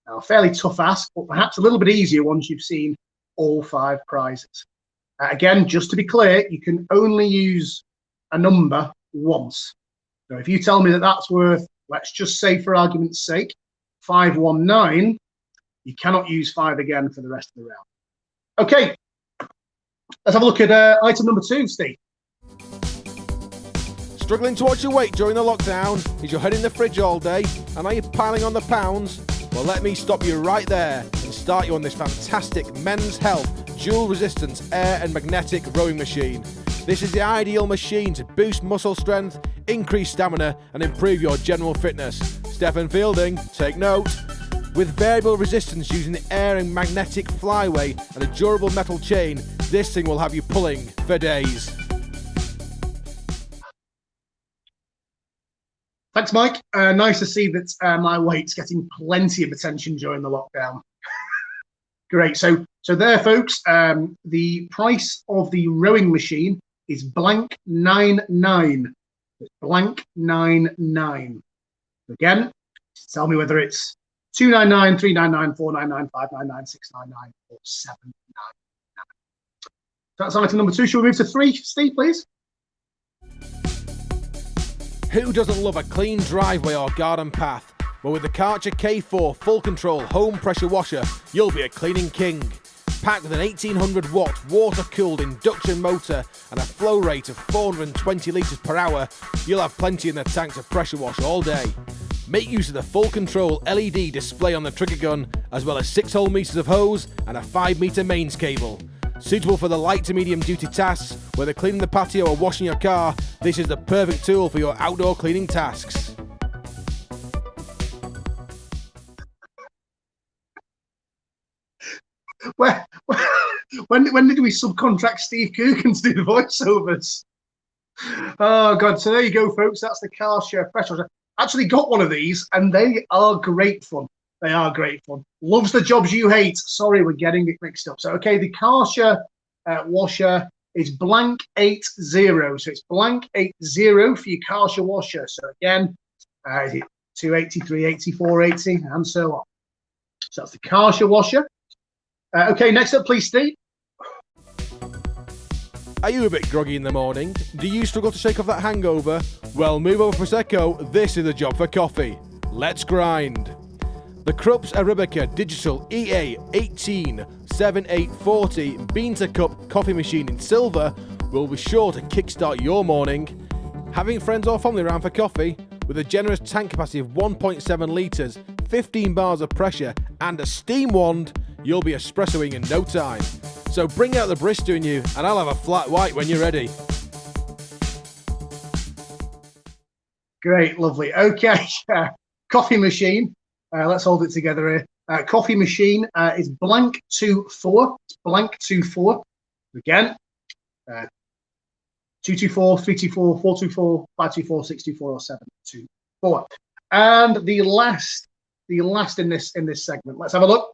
Now, a fairly tough ask, but perhaps a little bit easier once you've seen all 5 prizes. Again, just to be clear, you can only use a number once. So if you tell me that that's worth, let's just say for argument's sake, 519, you cannot use 5 again for the rest of the round. Okay, let's have a look at item number 2, Steve. Struggling to watch your weight during the lockdown? Is your head in the fridge all day? And are you piling on the pounds? Well, let me stop you right there and start you on this fantastic Men's Health dual resistance air and magnetic rowing machine. This is the ideal machine to boost muscle strength, increase stamina, and improve your general fitness. Stefan Fielding, take note. With variable resistance using the air and magnetic flyway and a durable metal chain, this thing will have you pulling for days. Thanks, Mike. Nice to see that my weight's getting plenty of attention during the lockdown. Great. So there, folks, the price of the rowing machine is blank 99. Blank 99. Again, tell me whether it's 299, 399, 499, 599, 699, or 799. That's item number 2. Shall we move to 3, Steve, please? Who doesn't love a clean driveway or garden path? Well, with the Karcher K4 full control home pressure washer, you'll be a cleaning king. Packed with an 1800 watt water cooled induction motor and a flow rate of 420 litres per hour, you'll have plenty in the tank to pressure wash all day. Make use of the full control LED display on the trigger gun, as well as 6 whole metres of hose and a 5 metre mains cable. Suitable for the light to medium duty tasks, whether cleaning the patio or washing your car, this is the perfect tool for your outdoor cleaning tasks. When did we subcontract Steve Coogan to do the voiceovers? Oh God! So there you go, folks. That's the Karcher pressure washer. Actually got one of these, and they are great fun. They are great fun. Loves the jobs you hate. Sorry, we're getting it mixed up. So okay, the Karcher washer is blank 80. So it's blank 80 for your Karcher washer. So again, is it 280, 380, 480, and so on. So that's the Karcher washer. Okay, next up, please, Steve. Are you a bit groggy in the morning? Do you struggle to shake off that hangover? Well, move over Prosecco. This is the job for coffee. Let's grind. The Krups Arabica Digital EA 187840 Bean to Cup coffee machine in silver will be sure to kickstart your morning. Having friends or family around for coffee? With a generous tank capacity of 1.7 litres, 15 bars of pressure and a steam wand, you'll be espressoing in no time. So bring out the barista in you and I'll have a flat white when you're ready. Great, lovely. Okay, coffee machine. Let's hold it together here. Coffee machine is blank 24. It's blank 24. Again, 224, 324, 424, 524, 624, or 724. And the last in this segment. Let's have a look.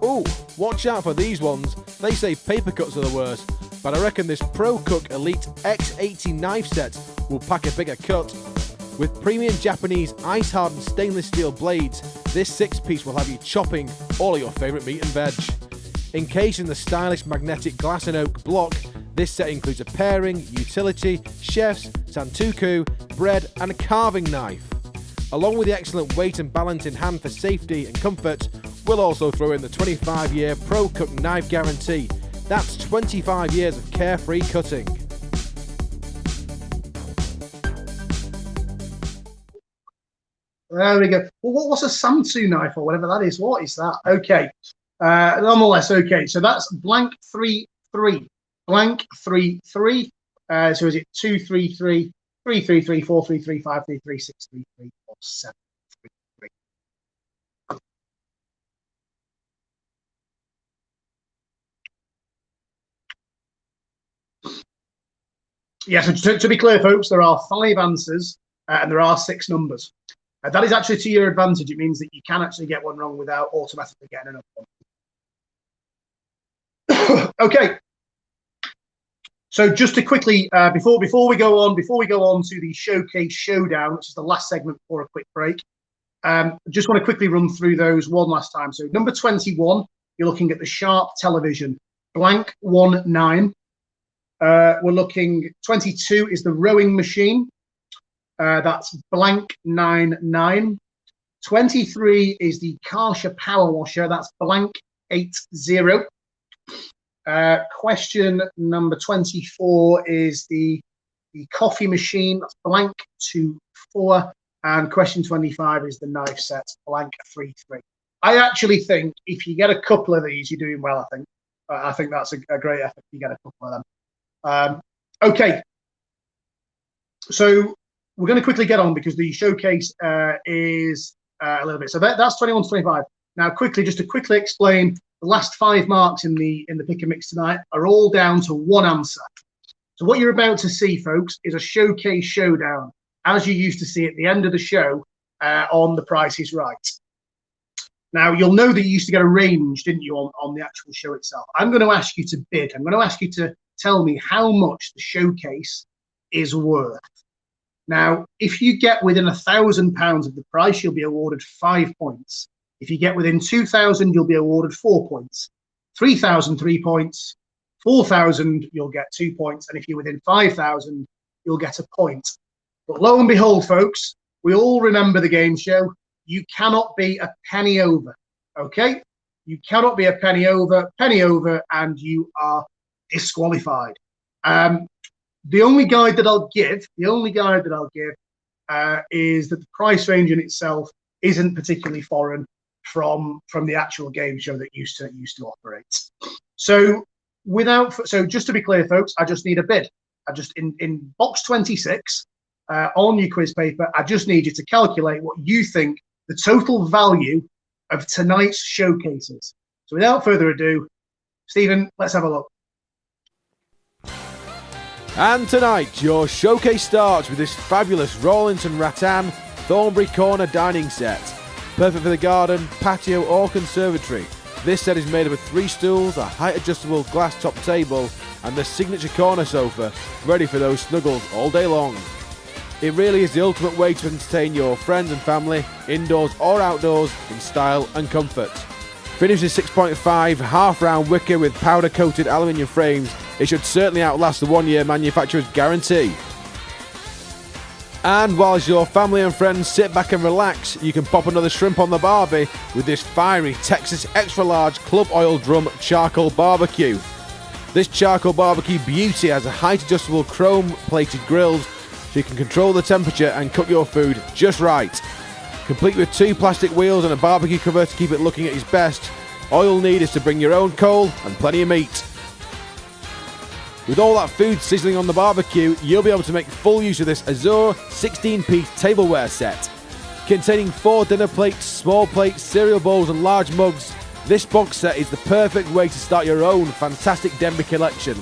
Oh, watch out for these ones. They say paper cuts are the worst, but I reckon this Pro Cook Elite X80 Knife Set will pack a bigger cut. With premium Japanese ice-hardened stainless steel blades, this 6-piece will have you chopping all of your favourite meat and veg. Encased in the stylish magnetic glass and oak block, this set includes a paring, utility, chef's, santoku, bread and a carving knife. Along with the excellent weight and balance in hand for safety and comfort, we'll also throw in the 25-year Pro Cook knife guarantee. That's 25 years of carefree cutting. There we go. Well, what's a Samtu knife or whatever that is? What is that? Okay. Nonetheless, okay. So that's blank 33. Blank 33. So is it 233, 333, 433, 533, 633, or 733? Yes, so to be clear, folks, there are 5 answers and there are 6 numbers. That is actually to your advantage. It means that you can actually get one wrong without automatically getting another one. Okay. So just to quickly, before we go on to the showcase showdown, which is the last segment before a quick break, just want to quickly run through those one last time. So number 21, you're looking at the Sharp television, blank 19. We're looking 22 is the rowing machine. That's blank 99. 23 is the Karcher power washer. That's blank 80. Question number 24 is the coffee machine. That's blank 24. And question 25 is the knife set, blank 33. I actually think if you get a couple of these, you're doing well. I think that's a great effort if you get a couple of them. Okay. So we're going to quickly get on because the showcase is a little bit. So that's 21 to 25. Now, just to quickly explain, the last 5 marks in the pick and mix tonight are all down to one answer. So what you're about to see, folks, is a showcase showdown, as you used to see at the end of the show on The Price is Right. Now, you'll know that you used to get a range, didn't you, on the actual show itself. I'm going to ask you to bid. I'm going to ask you to tell me how much the showcase is worth. Now, if you get within £1,000 of the price, you'll be awarded 5 points. If you get within 2,000, you'll be awarded 4 points. 3,000, 3 points. 4,000, you'll get 2 points. And if you're within 5,000, you'll get a point. But lo and behold, folks, we all remember the game show. You cannot be a penny over, okay? You cannot be a penny over, and you are disqualified. The only guide that I'll give is that the price range in itself isn't particularly foreign from the actual game show that used to operate. So just to be clear, folks, I just need a bid. I just in box 26 on your quiz paper, I just need you to calculate what you think the total value of tonight's showcase is. So without further ado, Stephen, let's have a look. And tonight, your showcase starts with this fabulous Rawlinson Rattan Thornbury Corner dining set. Perfect for the garden, patio or conservatory. This set is made up of 3 stools, a height-adjustable glass-top table and the signature corner sofa, ready for those snuggles all day long. It really is the ultimate way to entertain your friends and family, indoors or outdoors, in style and comfort. Finished with 6.5 half-round wicker with powder-coated aluminium frames, it should certainly outlast the 1-year manufacturer's guarantee. And whilst your family and friends sit back and relax, you can pop another shrimp on the barbie with this fiery Texas extra large club oil drum charcoal barbecue. This charcoal barbecue beauty has a height adjustable chrome plated grills so you can control the temperature and cook your food just right. Complete with 2 plastic wheels and a barbecue cover to keep it looking at its best. All you'll need is to bring your own coal and plenty of meat. With all that food sizzling on the barbecue, you'll be able to make full use of this Azure 16-piece tableware set. Containing 4 dinner plates, small plates, cereal bowls and large mugs, this box set is the perfect way to start your own fantastic Denby collection.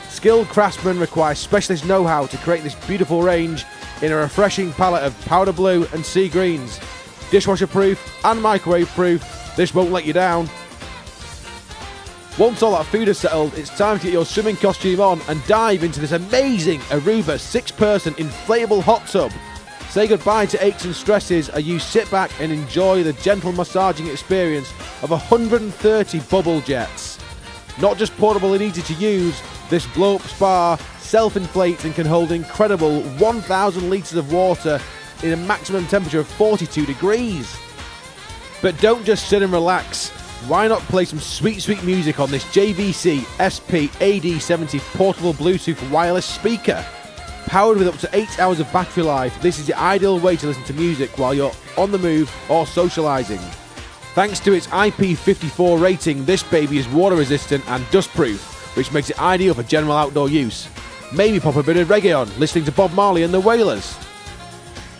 Skilled craftsmen require specialist know-how to create this beautiful range in a refreshing palette of powder blue and sea greens. Dishwasher proof and microwave proof, this won't let you down. Once all that food is settled, it's time to get your swimming costume on and dive into this amazing Aruba 6-person inflatable hot tub. Say goodbye to aches and stresses as you sit back and enjoy the gentle massaging experience of 130 bubble jets. Not just portable and easy to use, this blow-up spa self-inflates and can hold incredible 1,000 litres of water in a maximum temperature of 42 degrees. But don't just sit and relax. Why not play some sweet music on this JVC SP-AD70 portable Bluetooth wireless speaker? Powered with up to 8 hours of battery life, this is the ideal way to listen to music while you're on the move or socialising. Thanks to its IP54 rating, this baby is water resistant and dust proof, which makes it ideal for general outdoor use. Maybe pop a bit of reggae on, listening to Bob Marley and the Wailers.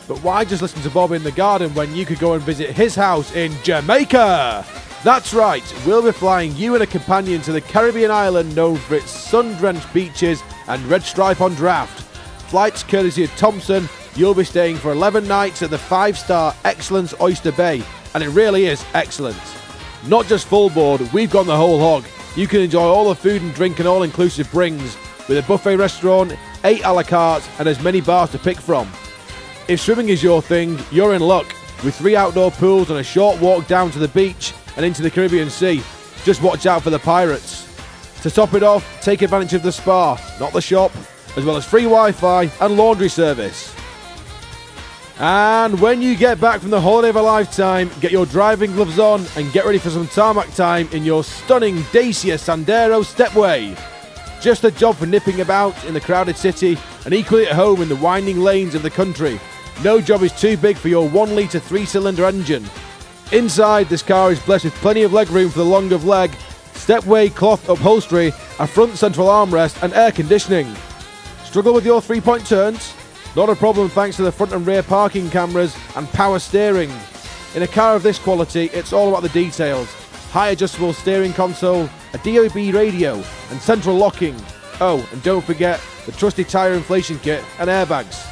But why just listen to Bob in the garden when you could go and visit his house in Jamaica? That's right, we'll be flying you and a companion to the Caribbean island known for its sun-drenched beaches and red stripe on draft. Flights courtesy of Thompson, you'll be staying for 11 nights at the 5-star Excellence Oyster Bay, and it really is excellent. Not just full board, we've gone the whole hog. You can enjoy all the food and drink and all-inclusive brings, with a buffet restaurant, 8 a la carte, and as many bars to pick from. If swimming is your thing, you're in luck, with 3 outdoor pools and a short walk down to the beach and into the Caribbean Sea. Just watch out for the pirates. To top it off, take advantage of the spa, not the shop, as well as free Wi-Fi and laundry service. And when you get back from the holiday of a lifetime, get your driving gloves on and get ready for some tarmac time in your stunning Dacia Sandero Stepway. Just a job for nipping about in the crowded city and equally at home in the winding lanes of the country. No job is too big for your 1-litre 3-cylinder engine. Inside, this car is blessed with plenty of legroom for the long of leg, stepway cloth upholstery, a front central armrest and air conditioning. Struggle with your 3-point turns? Not a problem thanks to the front and rear parking cameras and power steering. In a car of this quality, it's all about the details. High adjustable steering console, a DOB radio and central locking. Oh, and don't forget the trusty tyre inflation kit and airbags.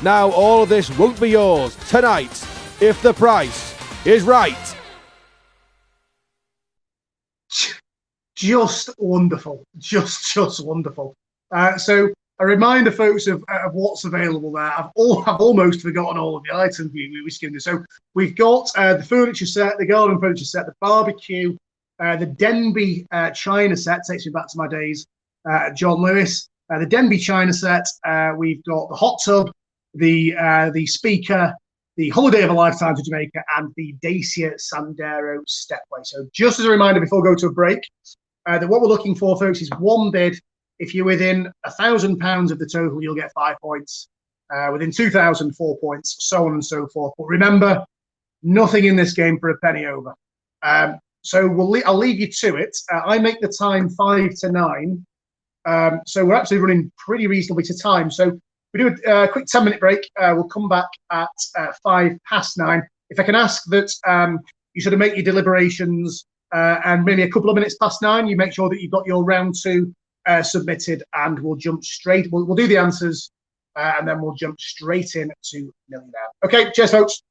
Now all of this won't be yours tonight if the price is right. just wonderful, just wonderful. So a reminder, folks, of what's available there. I've almost forgotten all of the items we skimmed. So we've got the furniture set, the garden furniture set, the barbecue, the Denby China set. Takes me back to my days at John Lewis. The Denby China set. We've got the hot tub, the speaker, the holiday of a lifetime to Jamaica, and the Dacia Sandero stepway. So just as a reminder before we go to a break, that what we're looking for, folks, is one bid. If you're within £1,000 of the total, you'll get 5 points. Within 2,000, 4 points, so on and so forth. But remember, nothing in this game for a penny over. So I'll leave you to it. I make the time 5 to 9. So we're actually running pretty reasonably to time. So we do a quick 10-minute break. We'll come back at 9:05. If I can ask that you sort of make your deliberations and maybe a couple of minutes past 9, you make sure that you've got your round 2 submitted, and we'll jump straight. We'll do the answers and then we'll jump straight in to Millionaire. Okay, cheers, folks.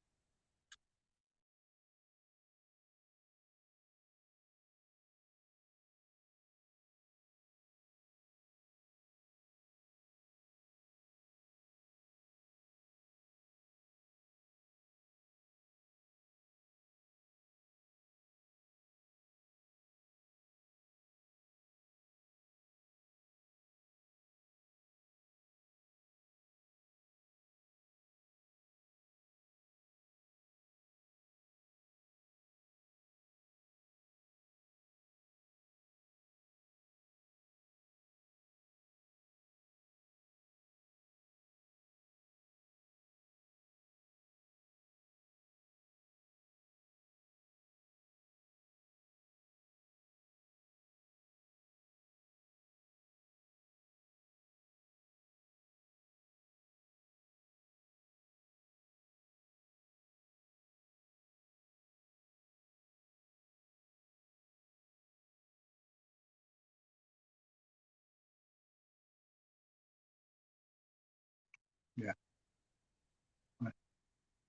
Yeah.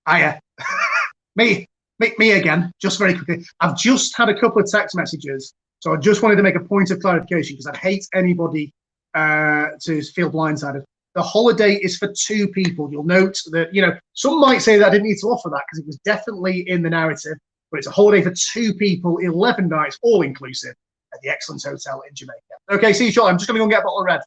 Hiya. me again, just very quickly. I've just had a couple of text messages, so I just wanted to make a point of clarification because I'd hate anybody to feel blindsided. The holiday is for 2 people. You'll note that, some might say that I didn't need to offer that because it was definitely in the narrative, but it's a holiday for 2 people, 11 nights, all inclusive at the Excellence Hotel in Jamaica. Okay, see you shortly. I'm just going to go and get a bottle of red.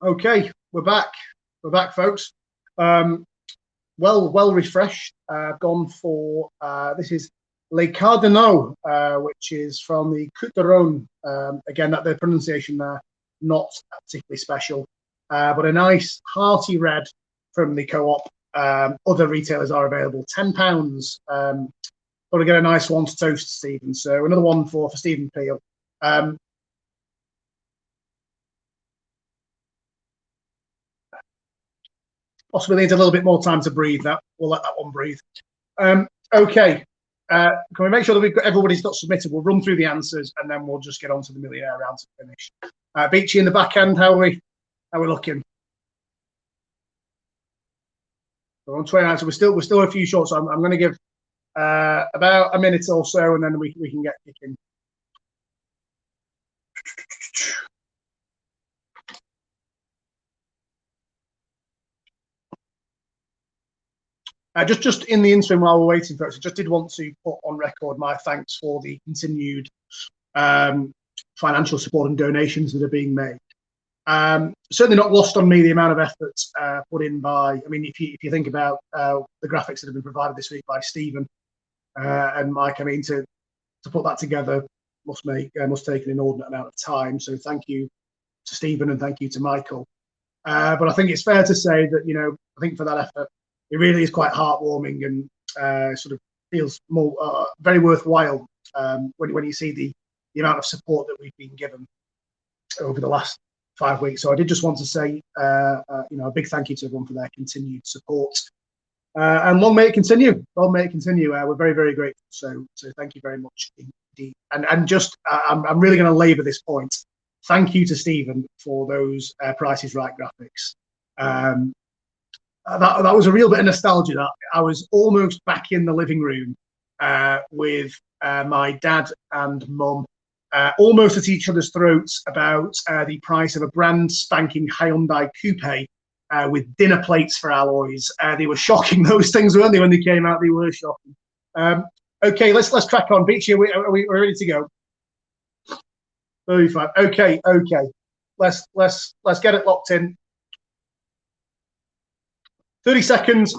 Okay, we're back. We're back, folks. Well refreshed. Gone for this is Les Cardinaux, which is from the Côte d'Aron. Again, that the pronunciation there not particularly special, but a nice hearty red from the co-op. Other retailers are available. £10. Got to get a nice one to toast, Stephen. So another one for Stephen Peel. Possibly needs a little bit more time to breathe. That we'll let that one breathe. Okay. Can we make sure that we've got everybody's got submitted? We'll run through the answers and then we'll just get on to the millionaire round to finish. Beachy in the back end. How are we looking? We're on 29, so we're still a few short. So I'm going to give about a minute or so, and then we can get kicking. Just in the interim while we're waiting for it, I just did want to put on record my thanks for the continued financial support and donations that are being made. Certainly not lost on me the amount of effort put in by, I mean, if you think about the graphics that have been provided this week by Stephen and Mike, I mean, to put that together must take an inordinate amount of time. So thank you to Stephen and thank you to Michael. But I think it's fair to say that, I think for that effort, it really is quite heartwarming and sort of feels more very worthwhile when you see the amount of support that we've been given over the last 5 weeks. So I did just want to say, a big thank you to everyone for their continued support. And long may it continue. Long may it continue. We're very, very grateful. So thank you very much indeed. And just, I'm really going to labour this point. Thank you to Stephen for those Price is Right graphics. That was a real bit of nostalgia. That I was almost back in the living room with my dad and mum, almost at each other's throats about the price of a brand spanking Hyundai coupe with dinner plates for alloys. They were shocking. Those things, weren't they? When they came out, they were shocking. Okay, let's crack on. Beachy, are we ready to go? 35. Okay. Let's get it locked in. 30 seconds,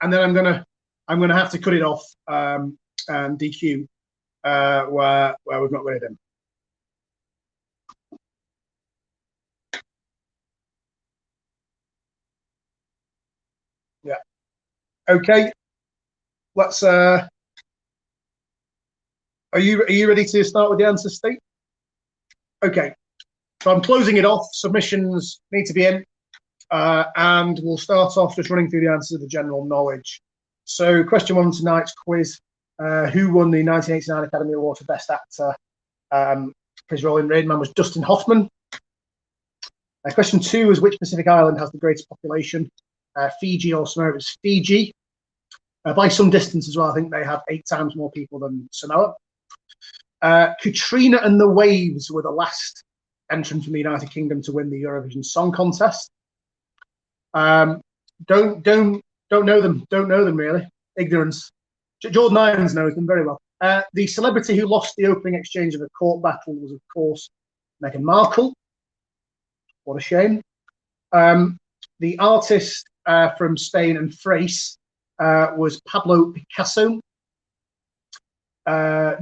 and then I'm gonna have to cut it off and DQ where we've not got it in. Yeah. Okay. Let's. Are you ready to start with the answers, Steve? Okay. So I'm closing it off. Submissions need to be in. And we'll start off just running through the answers of the general knowledge. So question 1 of tonight's quiz, who won the 1989 Academy Award for Best Actor? His role in Rain Man was Dustin Hoffman. Question 2 is which Pacific island has the greatest population? Fiji or Samoa? It was Fiji. By some distance as well, I think they have 8 times more people than Samoa. Katrina and the Waves were the last entrant from the United Kingdom to win the Eurovision Song Contest. Don't know them really. Ignorance. Jordan Irons knows them very well. The celebrity who lost the opening exchange of a court battle was, of course, Meghan Markle. What a shame. The artist from Spain and Thrace was Pablo Picasso.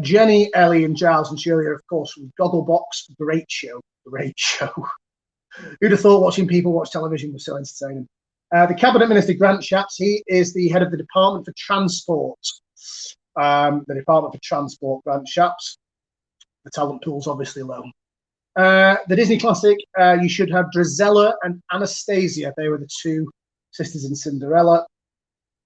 Jenny, Ellie, and Giles and Shirley are, of course, from Gogglebox. Great show. Who'd have thought watching people watch television was so entertaining? The Cabinet Minister, Grant Shapps, he is the head of the Department for Transport. Grant Shapps. The talent pool's obviously low. The Disney classic, you should have Drizella and Anastasia. They were the 2 sisters in Cinderella.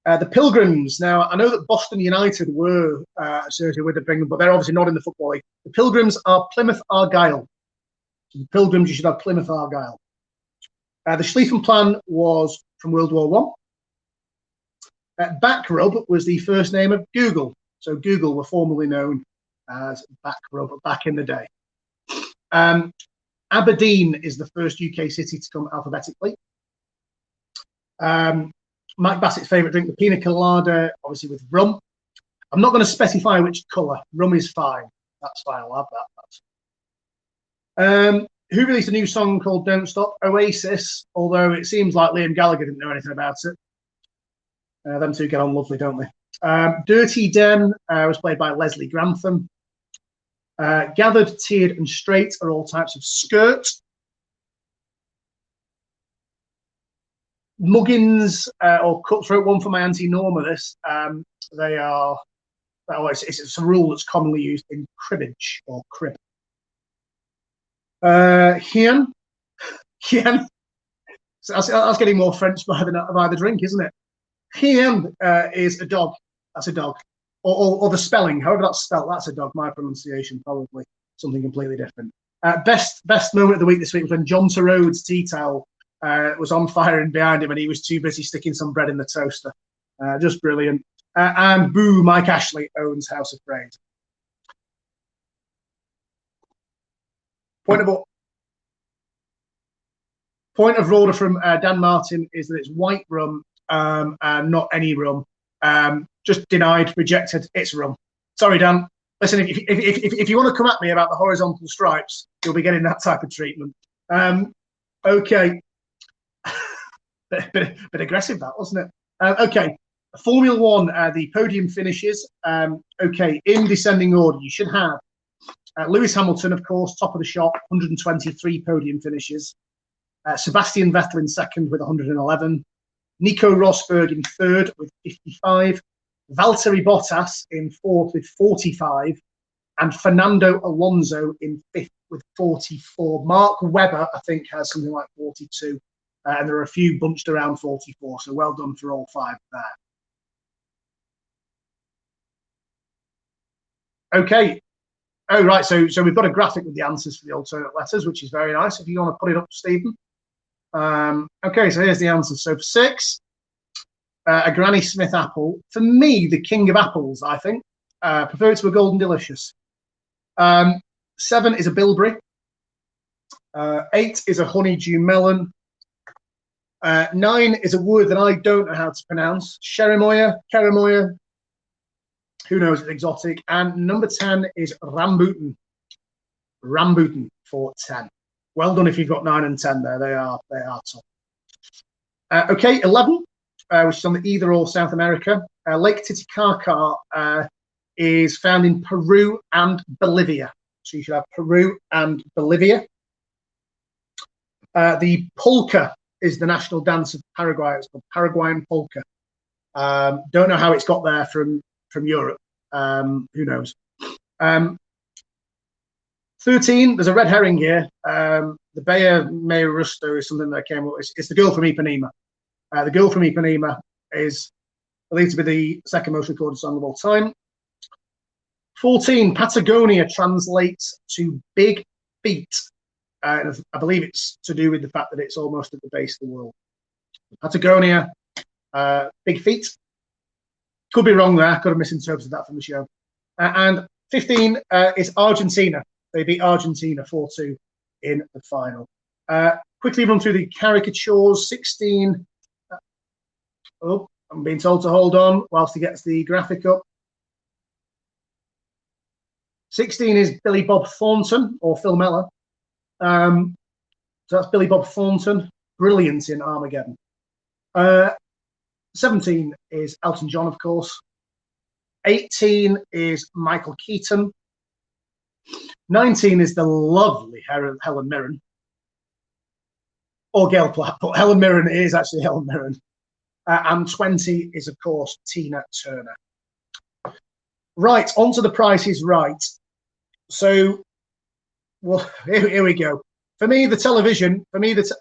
The Pilgrims. Now, I know that Boston United were associated with the Pilgrims, but they're obviously not in the Football League. The Pilgrims are Plymouth Argyle. So the Pilgrims, you should have Plymouth Argyle. The Schlieffen Plan was from World War I. Backrub was the first name of Google. So Google were formerly known as Backrub back in the day. Aberdeen is the first UK city to come alphabetically. Mike Bassett's favourite drink, the Pina Colada, obviously with rum. I'm not going to specify which colour. Rum is fine. That's fine. I'll have that. Who released a new song called Don't Stop? Oasis, although it seems like Liam Gallagher didn't know anything about it. Them two get on lovely, don't they? Dirty Den was played by Leslie Grantham. Gathered, Tiered and Straight are all types of skirt. Muggins or Cutthroat, one for my Auntie Norma, this. They are, well, it's a rule that's commonly used in cribbage or crib. Chien. So that's getting more French by the drink, isn't it? Chien is a dog. That's a dog. Or the spelling, however that's spelled, that's a dog. My pronunciation, probably something completely different. Best moment of the week this week was when John Turrod's tea towel was on fire and behind him, and he was too busy sticking some bread in the toaster. Just brilliant. And boo, Mike Ashley owns House of Praise. Point of order from Dan Martin is that it's white rum and not any rum. Just denied, rejected. It's rum. Sorry, Dan. Listen, if you want to come at me about the horizontal stripes, you'll be getting that type of treatment. Okay. bit aggressive, that, wasn't it? Okay. Formula One, the podium finishes. Okay, in descending order, you should have Lewis Hamilton, of course, top of the shop, 123 podium finishes. Sebastian Vettel in second with 111. Nico Rosberg in third with 55. Valtteri Bottas in fourth with 45. And Fernando Alonso in fifth with 44. Mark Webber, I think, has something like 42. And there are a few bunched around 44. So well done for all five there. Okay. Oh, right. So we've got a graphic with the answers for the alternate letters, which is very nice. If you want to put it up, Stephen. Okay, so here's the answers. So for 6, a Granny Smith apple. For me, the king of apples, I think. Prefer it to a Golden Delicious. 7 is a bilberry. 8 is a honeydew melon. 9 is a word that I don't know how to pronounce. Cherimoya. Who knows, it's exotic. And number 10 is rambutan. Rambutan for 10. Well done if you've got 9 and 10 there. They are top. Okay, 11, which is on the either or South America. Lake Titicaca is found in Peru and Bolivia. So you should have Peru and Bolivia. The polka is the national dance of Paraguay. It's called Paraguayan polka. Don't know how it's got there from Europe. Who knows? 13, there's a red herring here. The Bea May Rusto is something that came up. It's the girl from Ipanema. The girl from Ipanema is believed to be the second most recorded song of all time. 14, Patagonia translates to big feet. I believe it's to do with the fact that it's almost at the base of the world. Patagonia, big feet. Could be wrong there. Could have misinterpreted that from the show. And 15 is Argentina. They beat Argentina 4-2 in the final. Quickly run through the caricatures. 16. Oh, I'm being told to hold on whilst he gets the graphic up. 16 is Billy Bob Thornton or Phil Mellor. So that's Billy Bob Thornton. Brilliant in Armageddon. 17 is Elton John, of course. 18 is Michael Keaton. 19 is the lovely Helen Mirren. Or Gail Platt, but Helen Mirren is actually Helen Mirren. And 20 is, of course, Tina Turner. Right, on to the Price is Right. So, well, here we go. For me, the television,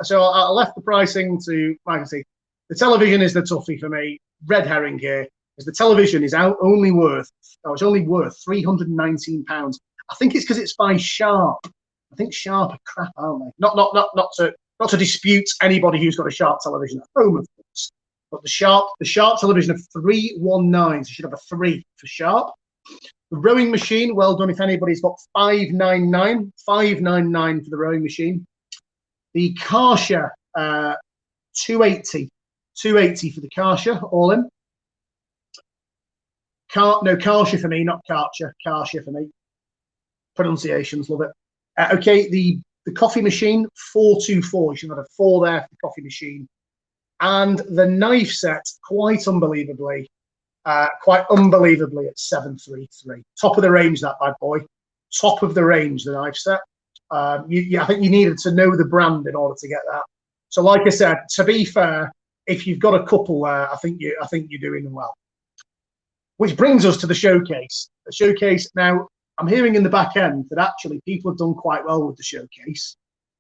so I left the pricing to, I can see, the television is the toughie for me. Red herring here is the television is only worth £319. I think it's because it's by Sharp. I think Sharp are crap, aren't they? Not to dispute anybody who's got a Sharp television at home, of course. But the Sharp television of 319, so you should have a 3 for Sharp. The rowing machine, well done if anybody's got 599 for the rowing machine. The Karcher 280 for the Karcher, all in. Karcher for me, not Karcher. Karcher for me. Pronunciations, love it. Okay, the The coffee machine, 424. You should have a 4 there for the coffee machine. And the knife set, quite unbelievably, at 733. Top of the range, that bad boy. Top of the range, the knife set. I think you needed to know the brand in order to get that. So, like I said, to be fair, if you've got a couple there, I think you're doing well. Which brings us to the showcase. The showcase now. I'm hearing in the back end that actually people have done quite well with the showcase,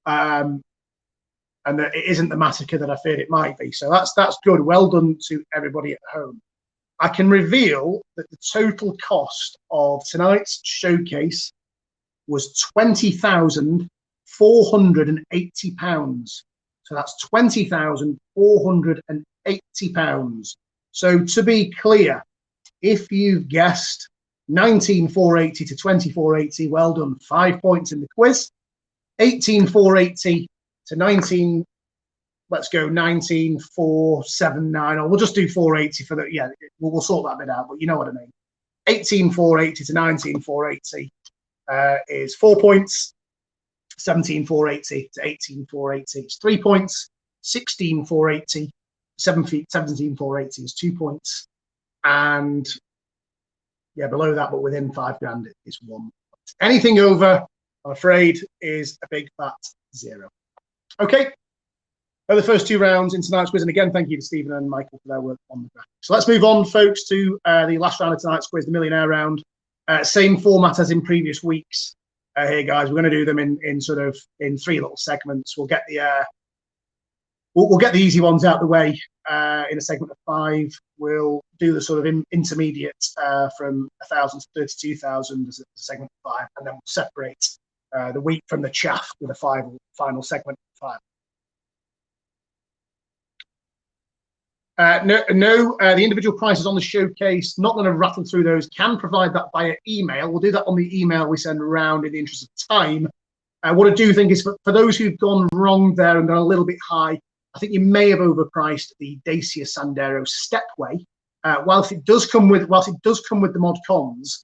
and that it isn't the massacre that I feared it might be. So that's good. Well done to everybody at home. I can reveal that the total cost of tonight's showcase was £20,480. So that's £20,480. So to be clear, if you've guessed 19,480 to 2480, well done. 5 points in the quiz. 18,480 to 19. Let's go 19,479, or we'll just do 480 for the. Yeah, we'll sort that bit out. But you know what I mean. 18,480 to 19,480 is 4 points. 17,480 to 18,480 is 3 points. 16,480, 17,480 is 2 points, and yeah, below that, but within £5,000 is 1 point. Anything over, I'm afraid, is a big fat 0. Okay, the first 2 rounds in tonight's quiz, and again, thank you to Stephen and Michael for their work on the graphic. So let's move on, folks, to the last round of tonight's quiz, the millionaire round. Same format as in previous weeks. Here, guys, we're going to do them in 3 little segments. We'll get the we'll get the easy ones out of the way in a segment of 5. We'll do the sort of intermediate from 1,000 to 32,000 as a segment of 5, and then we'll separate the wheat from the chaff with a final segment of 5. The individual prices on the showcase, not going to rattle through those. Can provide that via email. We'll do that on the email we send around in the interest of time. What I do think is for those who've gone wrong there and gone a little bit high, I think you may have overpriced the Dacia Sandero Stepway. Whilst it does come with the mod cons,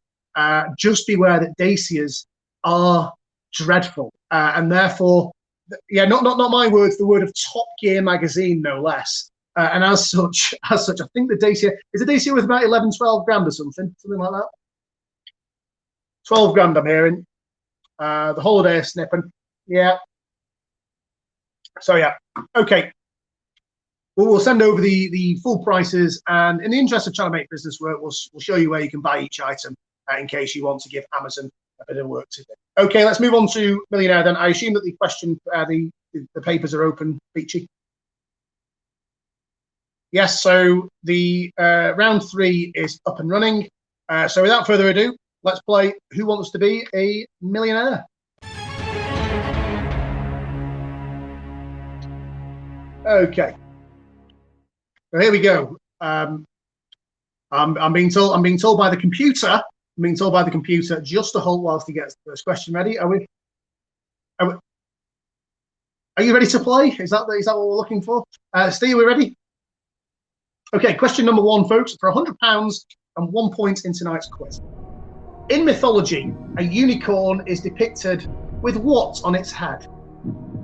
just beware that Dacias are dreadful, and therefore, yeah, not my words, the word of Top Gear magazine, no less. And as such, I think the Dacia is a Dacia with about 11, 12 grand or something like that. 12 grand, I'm hearing. The holiday snipping, yeah. So yeah, okay. We'll send over the full prices, and in the interest of trying to make business work, we'll show you where you can buy each item in case you want to give Amazon a bit of work to do. Okay, let's move on to millionaire then. I assume that the question, the papers are open, Peachy. Yes, so the round 3 is up and running. So without further ado, let's play Who Wants to Be a Millionaire? Okay. So here we go. I'm being told by the computer. Just to hold whilst he gets the first question ready. Are you ready to play? Is that what we're looking for? Steve, are we ready? Okay, question number 1, folks, for £100 and 1 point in tonight's quiz. In mythology, a unicorn is depicted with what on its head?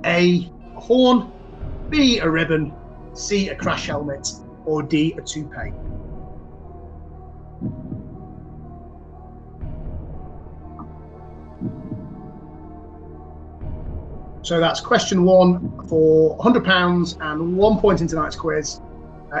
A horn, B, a ribbon, C, a crash helmet, or D, a toupee? So that's question 1 for £100 and 1 point in tonight's quiz.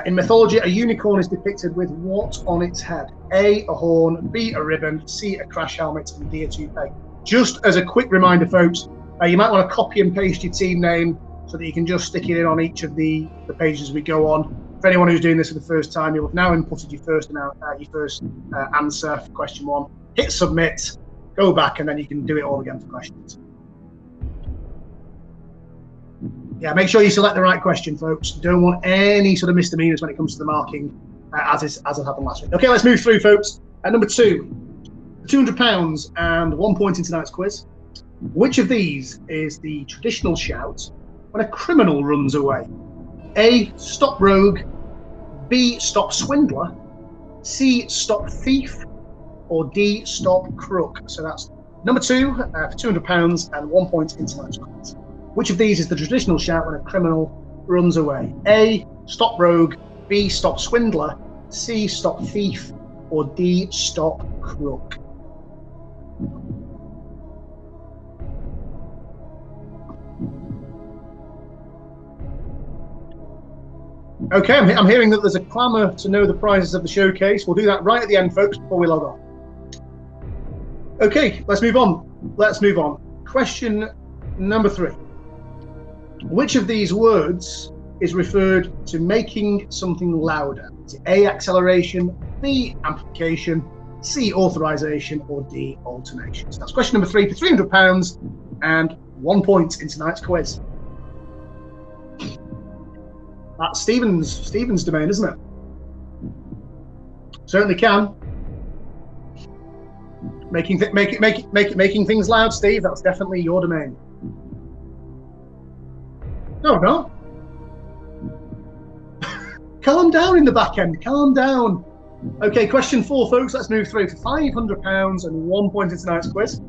In mythology, a unicorn is depicted with what on its head? A, a horn, B, a ribbon, C, a crash helmet, and D, a toupee. Just as a quick reminder, folks, you might want to copy and paste your team name so that you can just stick it in on each of the pages we go on. For anyone who's doing this for the first time, you'll have now inputted your first answer for question 1. Hit submit, go back, and then you can do it all again for questions. Yeah, make sure you select the right question, folks. Don't want any sort of misdemeanors when it comes to the marking, as it happened last week. Okay, let's move through, folks. Number 2, £200 and 1 point in tonight's quiz. Which of these is the traditional shout when a criminal runs away? A, stop rogue, B, stop swindler, C, stop thief, or D, stop crook? So that's Number 2 for £200 and 1 point in tonight's quiz. Which of these is the traditional shout when a criminal runs away? A, stop rogue, B, stop swindler, C, stop thief, or D, stop crook? Okay, I'm hearing that there's a clamour to know the prizes of the showcase. We'll do that right at the end, folks, before we log off. Okay, let's move on. Question number 3. Which of these words is referred to making something louder? Is it A, acceleration, B, amplification, C, authorization, or D, alternation? So that's question number 3 for £300 and 1 point in tonight's quiz. That's Stephen's domain, isn't it? Certainly can. Making things loud, Steve. That's definitely your domain. No. Calm down in the back end. Calm down. Okay, question 4, folks. Let's move through for £500 and 1 point in tonight's quiz.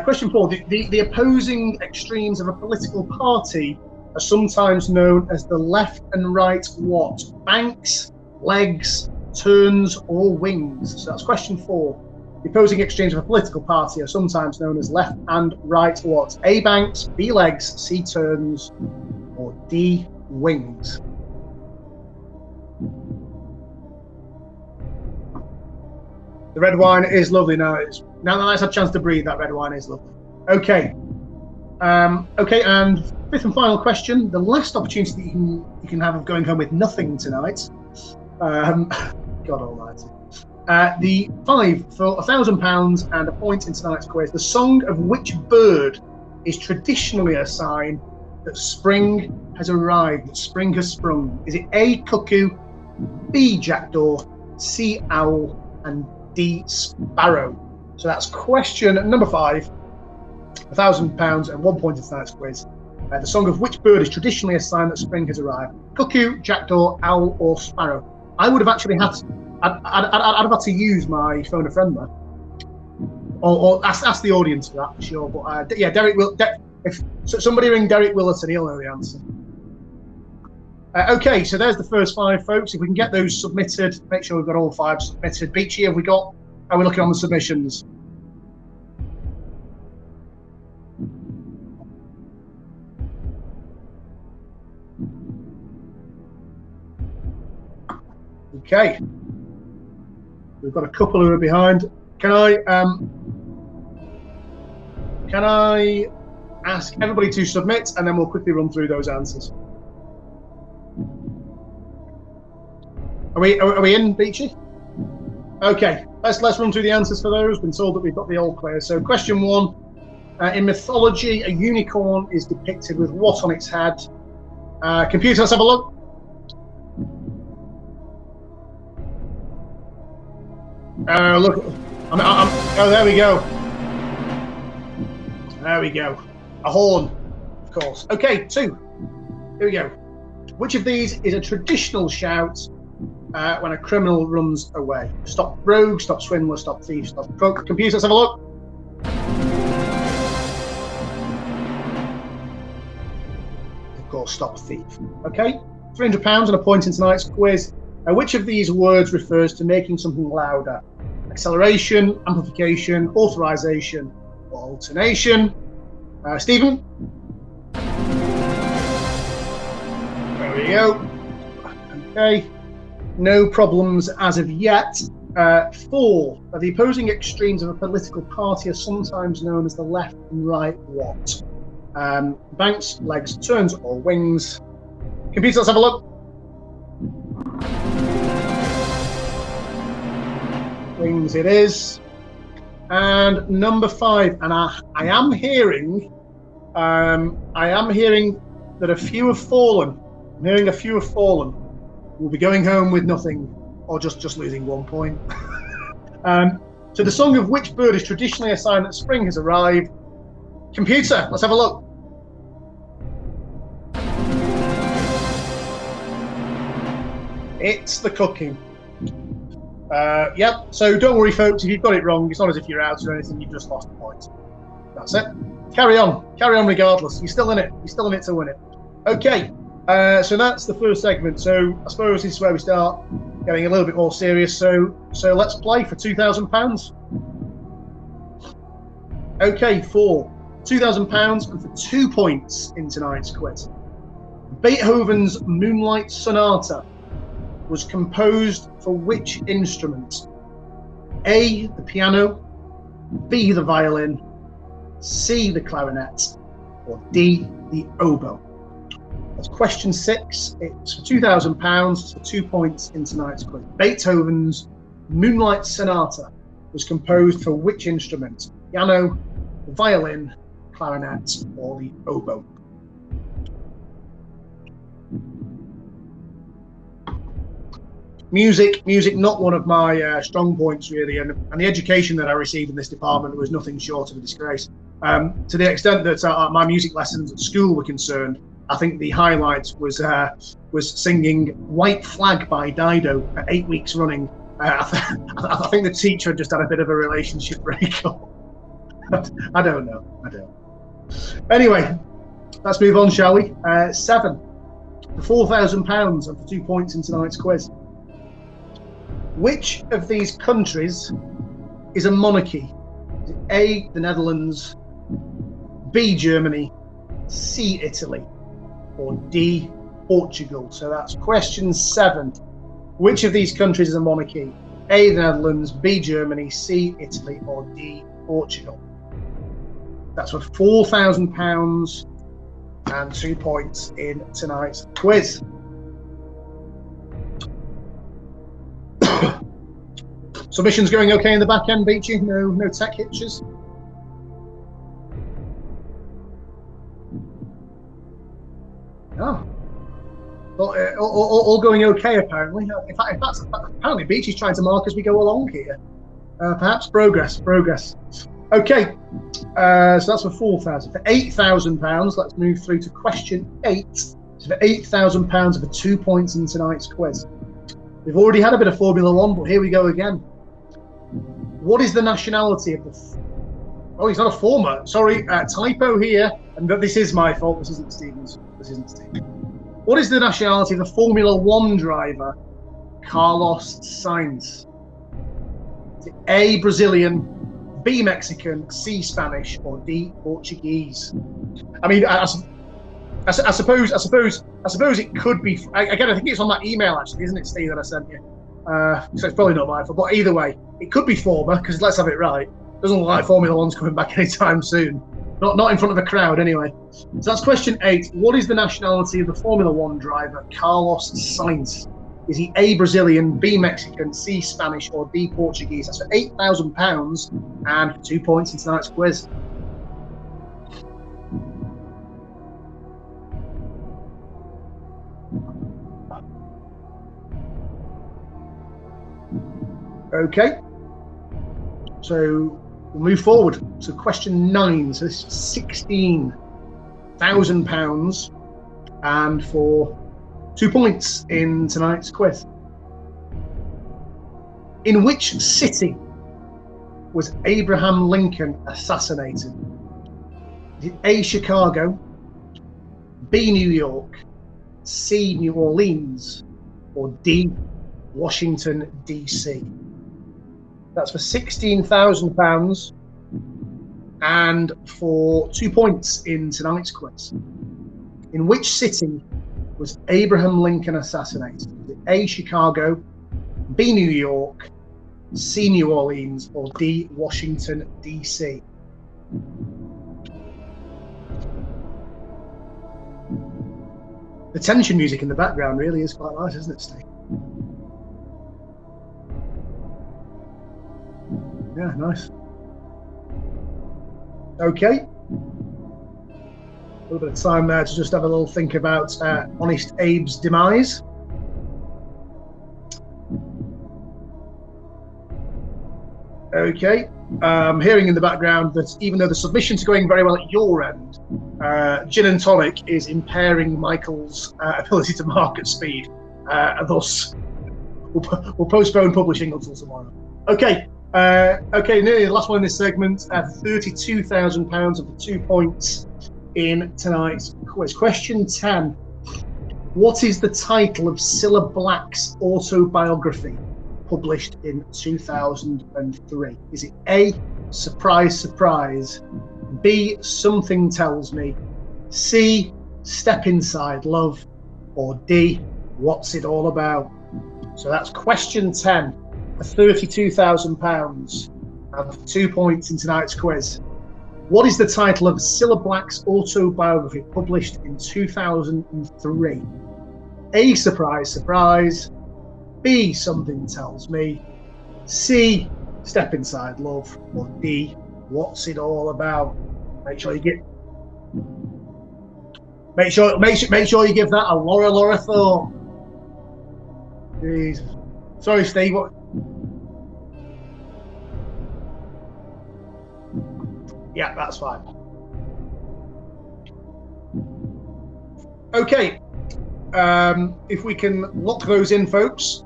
Question 4. The opposing extremes of a political party are sometimes known as the left and right what? Banks, legs, turns, or wings? So that's question 4. The opposing extremes of a political party are sometimes known as left and right what? A, banks, B, legs, C, turns, or D, wings? The red wine is lovely now. Now that I've had a chance to breathe, that red wine is lovely. Okay. Okay, and 5th and final question. The last opportunity that you can have of going home with nothing tonight. God almighty. The 5 for £1,000 and a point in tonight's quiz. The song of which bird is traditionally a sign that spring has arrived, that spring has sprung? Is it A, cuckoo, B, jackdaw, C, owl, and D, sparrow? So that's question number 5, £1,000 and 1 point in tonight's quiz. The song of which bird is traditionally a sign that spring has arrived? Cuckoo, jackdaw, owl, or sparrow? I would have actually had to, I'd have had to use my phone a friend there, or ask the audience for that for sure. But yeah, Derek will. If somebody ring Derek Willerton, he'll know the answer. Okay, so there's the first 5, folks. If we can get those submitted, make sure we've got all 5 submitted. Beachy, have we got? Are we looking on the submissions? Okay, we've got a couple who are behind. Can I ask everybody to submit, and then we'll quickly run through those answers. Are we in, Beachy? Okay, let's run through the answers for those. Been told that we've got the all clear. So question 1: in mythology, a unicorn is depicted with what on its head? Computer, let's have a look. Look, oh, there we go. There we go. A horn, of course. Okay, 2. Here we go. Which of these is a traditional shout when a criminal runs away? Stop rogue, stop swindler, stop thief, stop crook. Computer, let's have a look. Of course, stop thief. Okay, £300 and a point in tonight's quiz. Which of these words refers to making something louder? Acceleration, amplification, authorization, or alternation? Stephen? There we go. Okay. No problems as of yet. 4. The opposing extremes of a political party are sometimes known as the left and right what? Banks, legs, turns, or wings? Computer, let's have a look. Wings it is. And number 5, and I am hearing that a few have fallen. I'm hearing a few have fallen. We'll be going home with nothing, or just losing 1 point. So the song of which bird is traditionally a sign that spring has arrived? Computer, let's have a look. It's the cuckoo. Yep. So don't worry, folks. If you've got it wrong, it's not as if you're out or anything. You've just lost a point. That's it. Carry on. Carry on regardless. You're still in it. You're still in it to win it. Okay. So that's the first segment. So I suppose this is where we start getting a little bit more serious. So let's play for £2,000. Okay, for £2,000 and for 2 points in tonight's quiz. Beethoven's Moonlight Sonata was composed for which instrument? A, the piano, B, the violin, C, the clarinet, or D, the oboe? That's question 6. It's for £2,000. It's for 2 points in tonight's quiz. Beethoven's Moonlight Sonata was composed for which instrument? Piano, violin, clarinet, or the oboe? Music, not one of my strong points really, and the education that I received in this department was nothing short of a disgrace. To the extent that my music lessons at school were concerned, I think the highlight was singing "White Flag" by Dido for 8 weeks running. I think the teacher had just had a bit of a relationship breakup. I don't know. Anyway, let's move on, shall we? 7 for £4,000 and for 2 points in tonight's quiz. Which of these countries is a monarchy? Is it A, the Netherlands, B, Germany, C, Italy, or D, Portugal? So that's question 7. Which of these countries is a monarchy? A, the Netherlands, B, Germany, C, Italy, or D, Portugal? That's for £4,000 and 2 points in tonight's quiz. Submissions going okay in the back end, Beachy? No tech hitches? Oh. Well, all going okay, apparently. In fact, apparently Beachy's trying to mark as we go along here. Perhaps progress. Okay, so that's for £4,000. For £8,000, let's move through to question 8. So for £8,000 for 2 points in tonight's quiz. We've already had a bit of Formula One, but here we go again. What is the nationality of the... Oh, he's not a former. Sorry, typo here. And this is my fault. This isn't Stephen's. What is the nationality of the Formula One driver, Carlos Sainz? Is it A, Brazilian, B, Mexican, C, Spanish, or D, Portuguese? I mean, I suppose it could be. Again, I think it's on that email actually, isn't it, Steve, that I sent you? So it's probably not my fault. But either way, it could be former, because let's have it right. Doesn't look like Formula One's coming back anytime soon. Not in front of a crowd, anyway. So that's question 8. What is the nationality of the Formula One driver, Carlos Sainz? Is he A, Brazilian, B, Mexican, C, Spanish, or D, Portuguese? That's for £8,000 and 2 points in tonight's quiz. Okay, so we'll move forward to question 9. So this is £16,000 and for 2 points in tonight's quiz. In which city was Abraham Lincoln assassinated? Is it A, Chicago, B, New York, C, New Orleans, or D, Washington, D.C.? That's for £16,000 and for 2 points in tonight's quiz. In which city was Abraham Lincoln assassinated? Is it A, Chicago, B, New York, C, New Orleans, or D, Washington, D.C.? The tension music in the background really is quite nice, isn't it, Steve? Yeah, nice. Okay. A little bit of time there to just have a little think about Honest Abe's demise. Okay. Hearing in the background that even though the submissions are going very well at your end, gin and tonic is impairing Michael's ability to mark at speed, and thus we'll postpone publishing until tomorrow. Okay. Nearly the last one in this segment. £32,000 of the 2 points in tonight's quiz. Question 10. What is the title of Cilla Black's autobiography published in 2003? Is it A, Surprise, Surprise, B, Something Tells Me, C, Step Inside Love, or D, What's It All About? So that's question 10 for £32,000 and 2 points in tonight's quiz. What is the title of Cilla Black's autobiography published in 2003? A, Surprise, Surprise, B, Something Tells Me, C, Step Inside Love, or D, What's It All About? Make sure you give that a Laura thought. Jeez. Sorry, Steve. What? Yeah, that's fine. Okay. If we can lock those in, folks,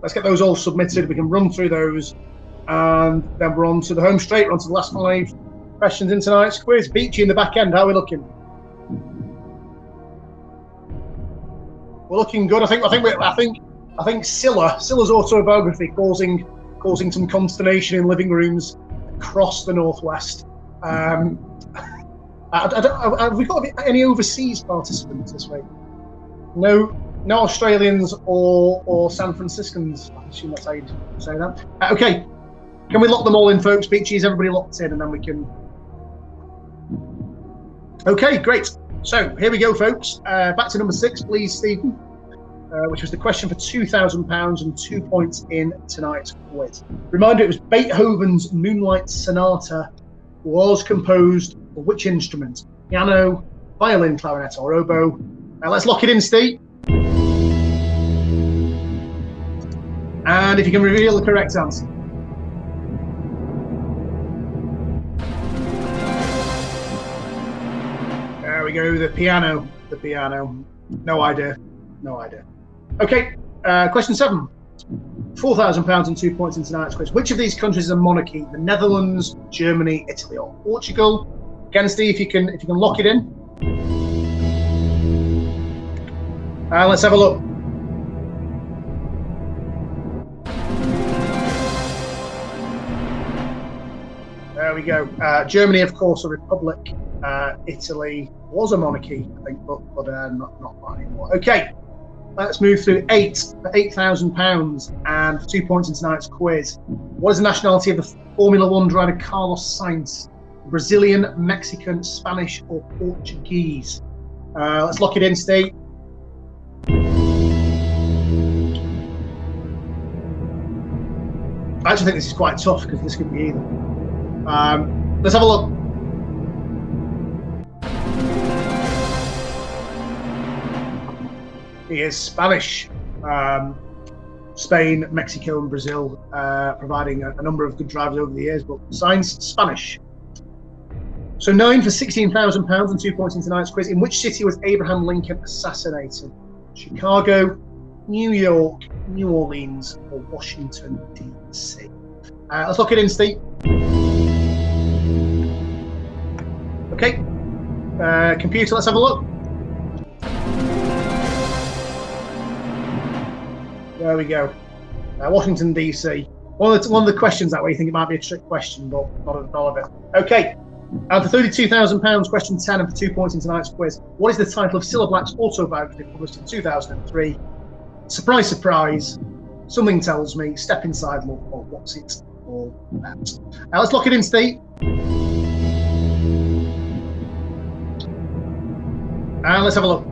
let's get those all submitted. We can run through those, and then we're on to the home straight. We're on to the last 5 questions in tonight's quiz. Beachy in the back end. How are we looking? We're looking good. I think Cilla's autobiography causing some consternation in living rooms across the northwest. Have we got any overseas participants this week? No Australians or San Franciscans. I assume that's how you say that. Okay, can we lock them all in, folks? Beachy, is everybody locked in, and then we can. Okay, great. So here we go, folks. Back to number 6, please, Stephen. Which was the question for £2,000 and 2 points in tonight's quiz. Reminder: it was Beethoven's Moonlight Sonata was composed for which instrument? Piano, violin, clarinet, or oboe? Let's lock it in, Steve. And if you can reveal the correct answer. There we go, the piano. No idea. Okay, question 7. £4,000 and 2 points in tonight's quiz. Which of these countries is a monarchy? The Netherlands, Germany, Italy, or Portugal? Again, Steve, if you can lock it in. Let's have a look. There we go. Germany, of course, a republic. Italy was a monarchy, I think, but not anymore. Okay. Let's move through 8 for £8,000 and 2 points in tonight's quiz. What is the nationality of the Formula One driver Carlos Sainz? Brazilian, Mexican, Spanish, or Portuguese? Let's lock it in, Steve. I actually think this is quite tough because this could be either. Let's have a look. He is Spanish. Spain, Mexico, and Brazil, providing a number of good drivers over the years, but Sainz, Spanish. So 9 for £16,000 and 2 points in tonight's quiz. In which city was Abraham Lincoln assassinated? Chicago, New York, New Orleans, or Washington, D.C.? Let's lock it in, Steve. Okay. Computer, let's have a look. There we go. Washington, D.C. One of the questions that way, you think it might be a trick question, but not of it. Okay. And for £32,000, question 10, and for 2 points in tonight's quiz. What is the title of Cilla Black's autobiography published in 2003? Surprise, surprise. Something Tells Me, Step Inside Love, or What's It All About? Let's lock it in, Steve. And let's have a look.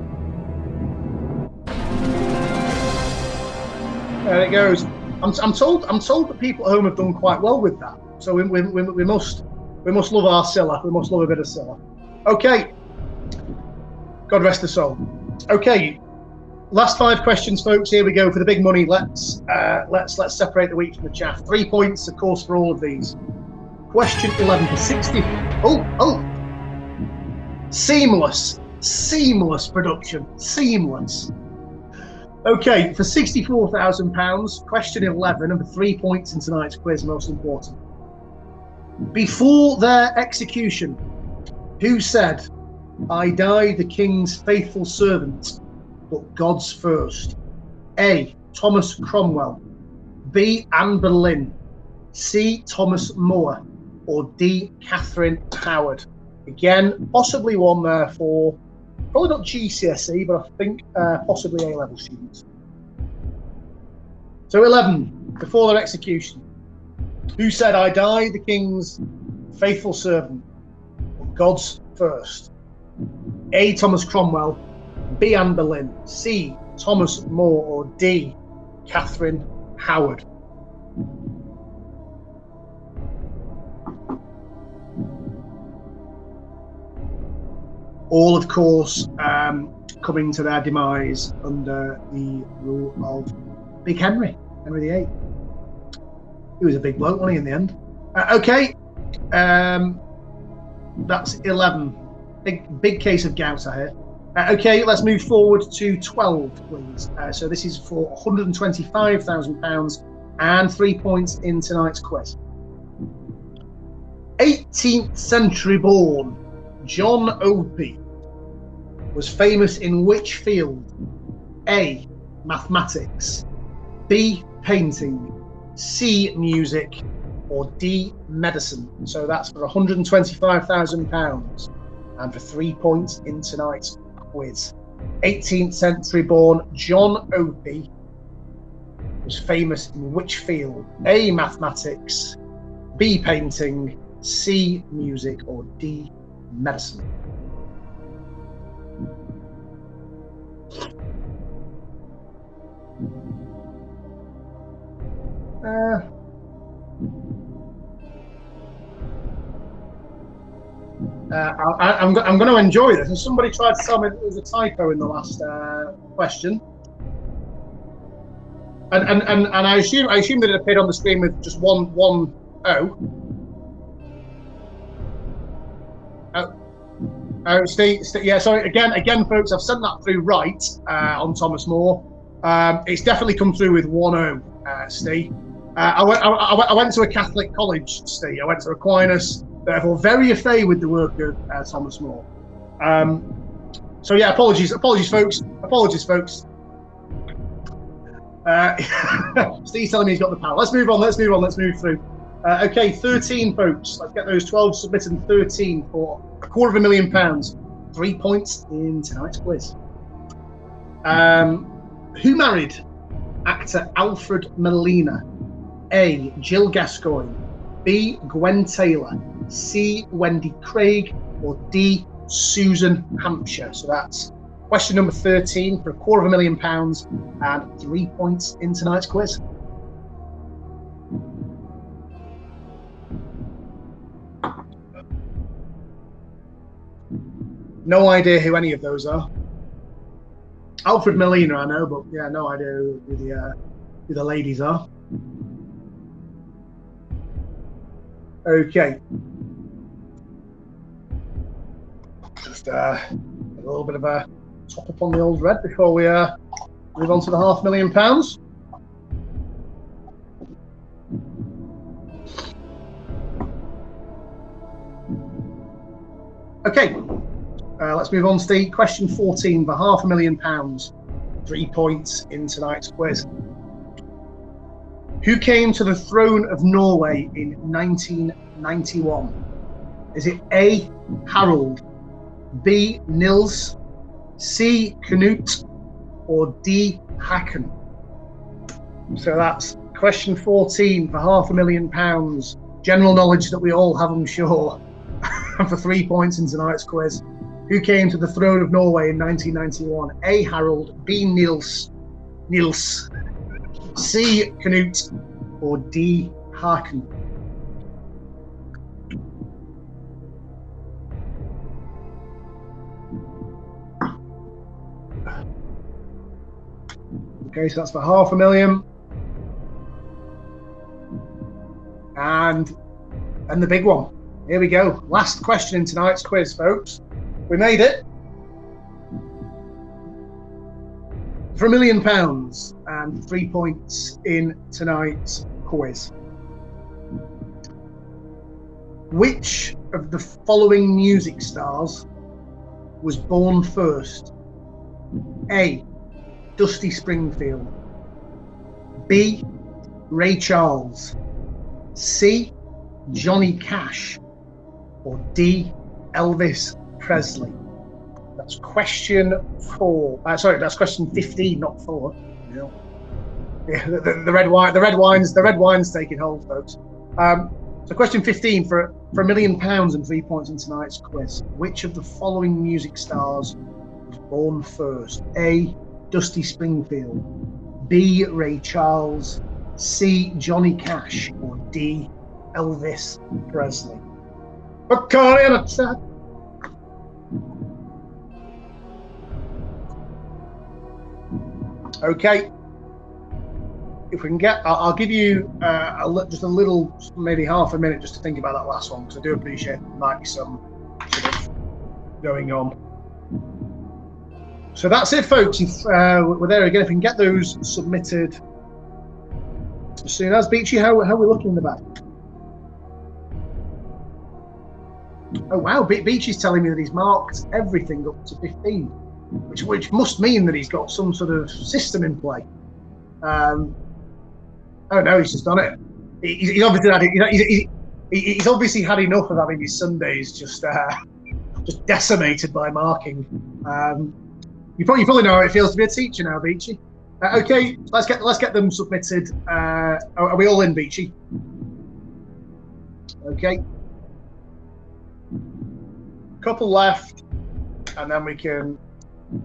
There it goes. I'm told that people at home have done quite well with that. So we must love our Cilla. We must love a bit of Cilla. Okay. God rest her soul. Okay. Last 5 questions, folks. Here we go for the big money. Let's separate the wheat from the chaff. 3 points, of course, for all of these. Question 11 for 60. Oh. Seamless production. Seamless. Okay, for £64,000, question 11, and for 3 points in tonight's quiz, most important. Before their execution, who said, "I die the king's faithful servant, but God's first"? A. Thomas Cromwell, B. Anne Boleyn, C. Thomas More, or D. Catherine Howard? Again, possibly one there for, probably not GCSE, but I think possibly A-level students. So 11, before their execution, who said, "I die the king's faithful servant, but God's first"? A. Thomas Cromwell, B. Anne Boleyn, C. Thomas More, or D. Catherine Howard? All, of course, coming to their demise under the rule of Big Henry VIII. He was a big bloke, wasn't he, in the end? Okay, that's 11. Big case of gout, I hear. Okay, let's move forward to 12, please. So this is for £125,000 and 3 points in tonight's quiz. 18th century born John Opie was famous in which field? A. Mathematics, B. Painting, C. Music, or D. Medicine? So that's for £125,000 and for 3 points in tonight's quiz. 18th century born John Opie was famous in which field? A. Mathematics, B. Painting, C. Music, or D. Medicine? I'm going to enjoy this. And somebody tried to tell me there was a typo in the last question, and I assume that it appeared on the screen with just one O. Oh, Steve, yeah. Sorry, again, folks. I've sent that through right on Thomas More. It's definitely come through with one O, Steve. I went to a Catholic college, Steve. I went to Aquinas. Therefore, very au fait with the work of Thomas More. So yeah, apologies, folks. Steve's telling me he's got the power. Let's move on. Let's move through. Okay, 13, folks. Let's get those 12 submitted and 13 for £250,000. 3 points in tonight's quiz. Who married actor Alfred Molina? A. Jill Gascoigne, B. Gwen Taylor, C. Wendy Craig, or D. Susan Hampshire? So that's question number 13 for £250,000 and 3 points in tonight's quiz. No idea who any of those are. Alfred Molina, I know, but yeah, no idea who the ladies are. Okay. Just a little bit of a top up on the old red before we move on to the £500,000. Okay. Let's move on to question 14 for £500,000. 3 points in tonight's quiz. Who came to the throne of Norway in 1991? Is it A. Harold, B. Nils, C. Canute, or D. Haakon? So that's question 14 for £500,000. General knowledge that we all have, I'm sure. For 3 points in tonight's quiz. Who came to the throne of Norway in 1991? A. Harold, B. Nils, C. Canute, or D. Haakon? Okay, so that's for £500,000. And the big one. Here we go. Last question in tonight's quiz, folks. We made it. for £1 million and 3 points in tonight's quiz. Which of the following music stars was born first? A. Dusty Springfield. B. Ray Charles. C. Johnny Cash. Or D. Elvis Presley. That's question 4. That's question 15, not 4. Yeah, the red wine's taking hold, folks. So question 15 for £1 million and 3 points in tonight's quiz. Which of the following music stars was born first? A. Dusty Springfield. B. Ray Charles. C. Johnny Cash. Or D. Elvis Presley. Patagonia. Okay. If we can get, I'll give you just a little, maybe half a minute just to think about that last one, because I do appreciate there might be some sort of going on. So that's it, folks. If we're there again, if we can get those submitted as soon as. Beachy, how are we looking in the back? Oh wow, Beachy's telling me that he's marked everything up to 15, which must mean that he's got some sort of system in play. Oh no, he's just done it. He's obviously had it. He's obviously had enough of having his Sundays just decimated by marking. You probably know how it feels to be a teacher now, Beachy. Okay, let's get them submitted. Are we all in, Beachy? Okay. Couple left, and then we can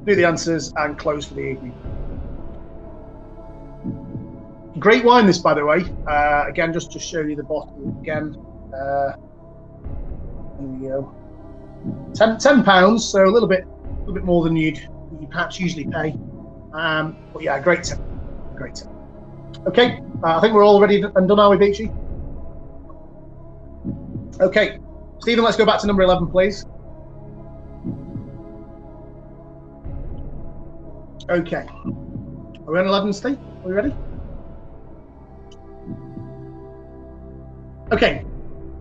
do the answers and close for the evening. Great wine, this, by the way. Again, just to show you the bottle again. There we go. £10, so a little bit more than you perhaps usually pay. But yeah, great tip. Great tip. Okay, I think we're all ready and done, are we, Beachy? Okay, Stephen, let's go back to number 11, please. Okay. Are we on 11, Steve? Are we ready? Okay.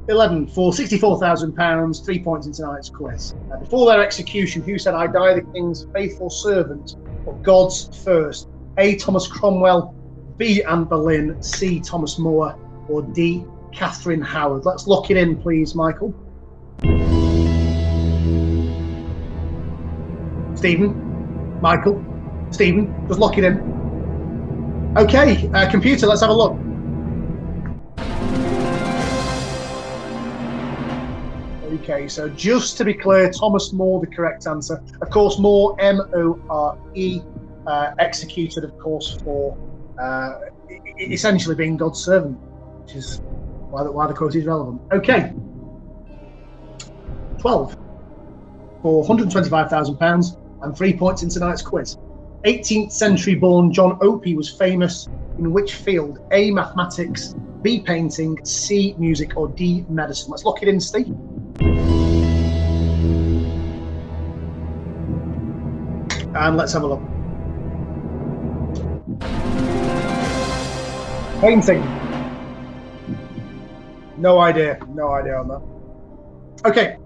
11 for £64,000, 3 points in tonight's quiz. Before their execution, who said, "I die the king's faithful servant, but God's first"? A. Thomas Cromwell, B. Anne Boleyn, C. Thomas More, or D. Catherine Howard? Let's lock it in, please, Michael. Stephen, Michael, Stephen, just lock it in. Okay, computer, let's have a look. Okay, so just to be clear, Thomas More, the correct answer. Of course, More, M-O-R-E, executed, of course, for essentially being God's servant, which is why the quote is relevant. Okay. 12 for £125,000 and 3 points in tonight's quiz. 18th century born John Opie was famous in which field? A. Mathematics, B. Painting, C. Music, or D. Medicine? Let's lock it in, Steve. And let's have a look. Painting. No idea on that. Okay.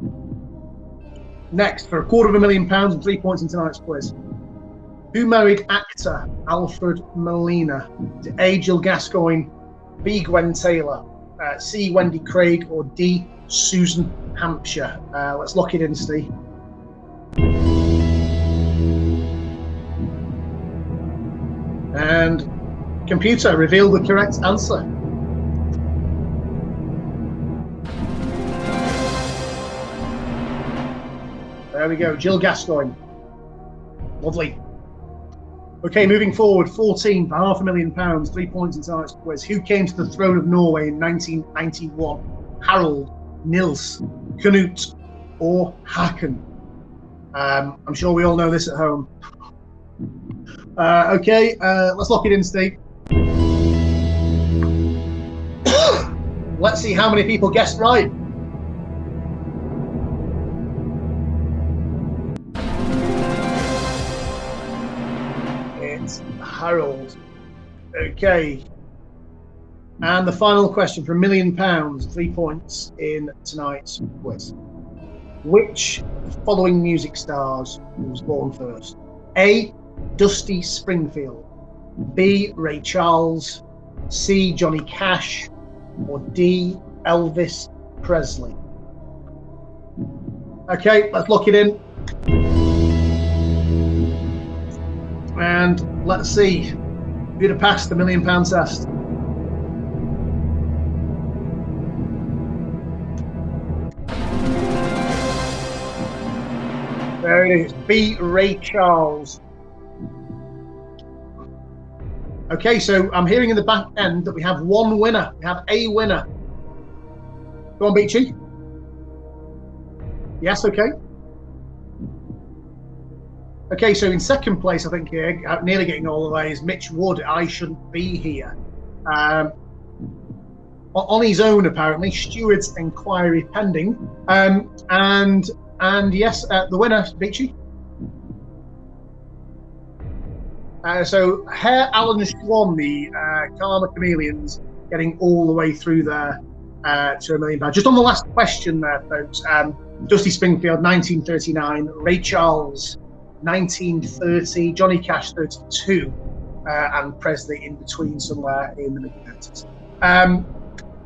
Next, for £250,000 and 3 points in tonight's quiz. Who married actor Alfred Molina? A. Jill Gascoigne, B. Gwen Taylor, C. Wendy Craig, or D. Susan Hampshire? Let's lock it in, Steve. And computer, reveal the correct answer. There we go, Jill Gascoigne. Lovely. Okay, moving forward, 14 for £500,000, 3 points in tonight's quiz. Who came to the throne of Norway in 1991? Harald, Nils, Canute, or Haakon? I'm sure we all know this at home. Okay, let's lock it in, Steve. Let's see how many people guessed right. Harold. Okay. And the final question for £1 million, 3 points in tonight's quiz. Which of the following music stars was born first? A. Dusty Springfield, B. Ray Charles, C. Johnny Cash, or D. Elvis Presley? Okay, let's lock it in. And let's see if you'd have passed the £1 million test. There it is, B. Ray Charles. Okay, so I'm hearing in the back end that we have one winner. We have a winner. Go on, Beachy. Yes, okay. Okay, so in second place, I think here, nearly getting all the way, is Mitch Wood. I shouldn't be here. On his own, apparently. Steward's inquiry pending. And yes, the winner, Beachy. So Herr Alan Schwann, the Karma Chameleons, getting all the way through there to £1 million. Just on the last question there, folks. Dusty Springfield, 1939. Ray Charles, 1930. Johnny Cash, 32. And Presley in between somewhere in the mid-30s.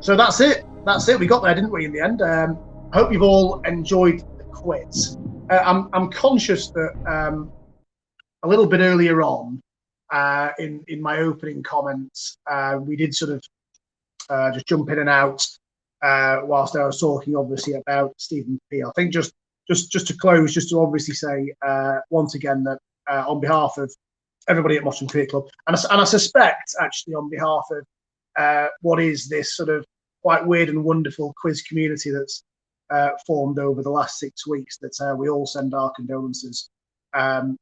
So that's it. That's it. We got there, didn't we, in the end? I hope you've all enjoyed the quiz. I'm conscious that a little bit earlier on, in my opening comments, we did sort of just jump in and out whilst I was talking, obviously, about Stephen Peel. I think just to close, just to obviously say once again that on behalf of everybody at Mottram Cricket Club, and I suspect actually on behalf of what is this sort of quite weird and wonderful quiz community that's formed over the last 6 weeks, that we all send our condolences to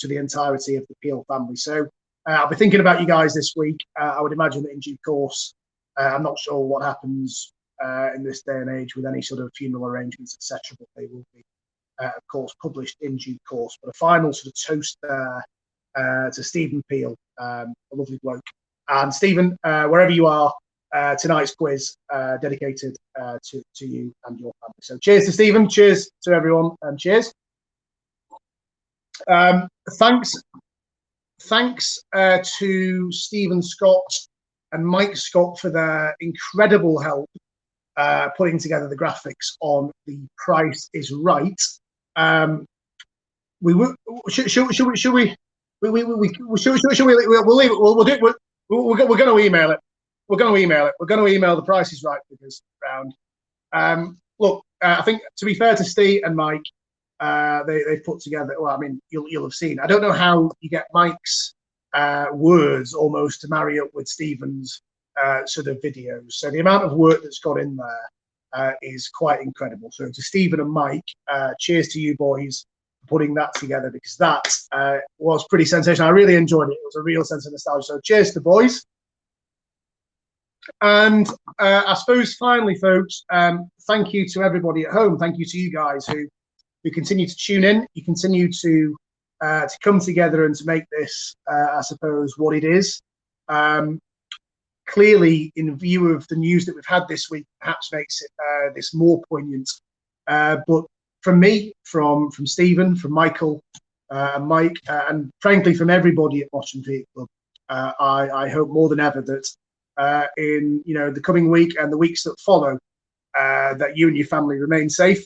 the entirety of the Peel family. So I'll be thinking about you guys this week. I would imagine that in due course, I'm not sure what happens in this day and age with any sort of funeral arrangements, etc., but they will be, of course, published in due course. But a final sort of toast there to Stephen Peel, a lovely bloke. And Stephen, wherever you are, tonight's quiz dedicated to you and your family. So cheers to Stephen, cheers to everyone, and cheers. Thanks to Stephen Scott and Mike Scott for their incredible help putting together the graphics on The Price Is Right. We'll leave it. We're going to email it. We're going to email The Price Is Right figures round. Look, I think, to be fair to Steve and Mike, they've put together, well, I mean, you'll have seen. I don't know how you get Mike's words almost to marry up with Stephen's sort of videos. So the amount of work that's got in there is quite incredible. So to Stephen and Mike, cheers to you boys for putting that together, because that was pretty sensational. I really enjoyed it. It was a real sense of nostalgia. So cheers to the boys. And I suppose finally, folks, thank you to everybody at home. Thank you to you guys who continue to tune in. You continue to come together and to make this, I suppose, what it is. Clearly, in view of the news that we've had this week, perhaps makes it this more poignant. But from me, from Stephen, from Michael, and Mike, and frankly from everybody at Mottram Cricket Club, I hope more than ever that in the coming week and the weeks that follow, that you and your family remain safe,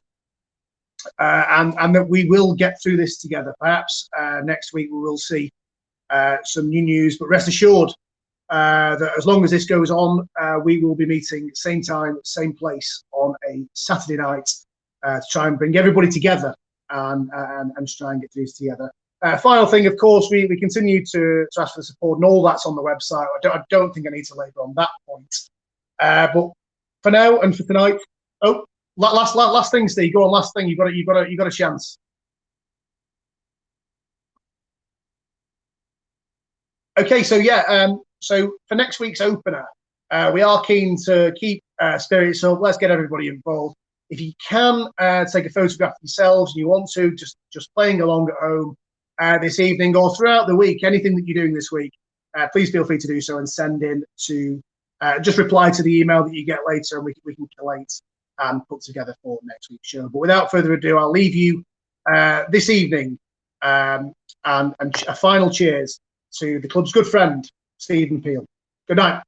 and that we will get through this together. Perhaps next week we will see some new news, but rest assured that as long as this goes on, we will be meeting same time, same place on a Saturday night to try and bring everybody together and try and get through this together. Final thing, of course, we continue to ask for the support, and all that's on the website. I don't think I need to labour on that point. But for now and for tonight, last thing, Steve. Go on, last thing. You got a chance. Okay, so yeah. So for next week's opener, we are keen to keep spirits up. Let's get everybody involved. If you can take a photograph of yourselves and you want to, just playing along at home. this evening or throughout the week, anything that you're doing this week, please feel free to do so and send in to just reply to the email that you get later, and we can collate and put together for next week's show. But without further ado, I'll leave you this evening and a final cheers to the club's good friend, Stephen Peel. Good night.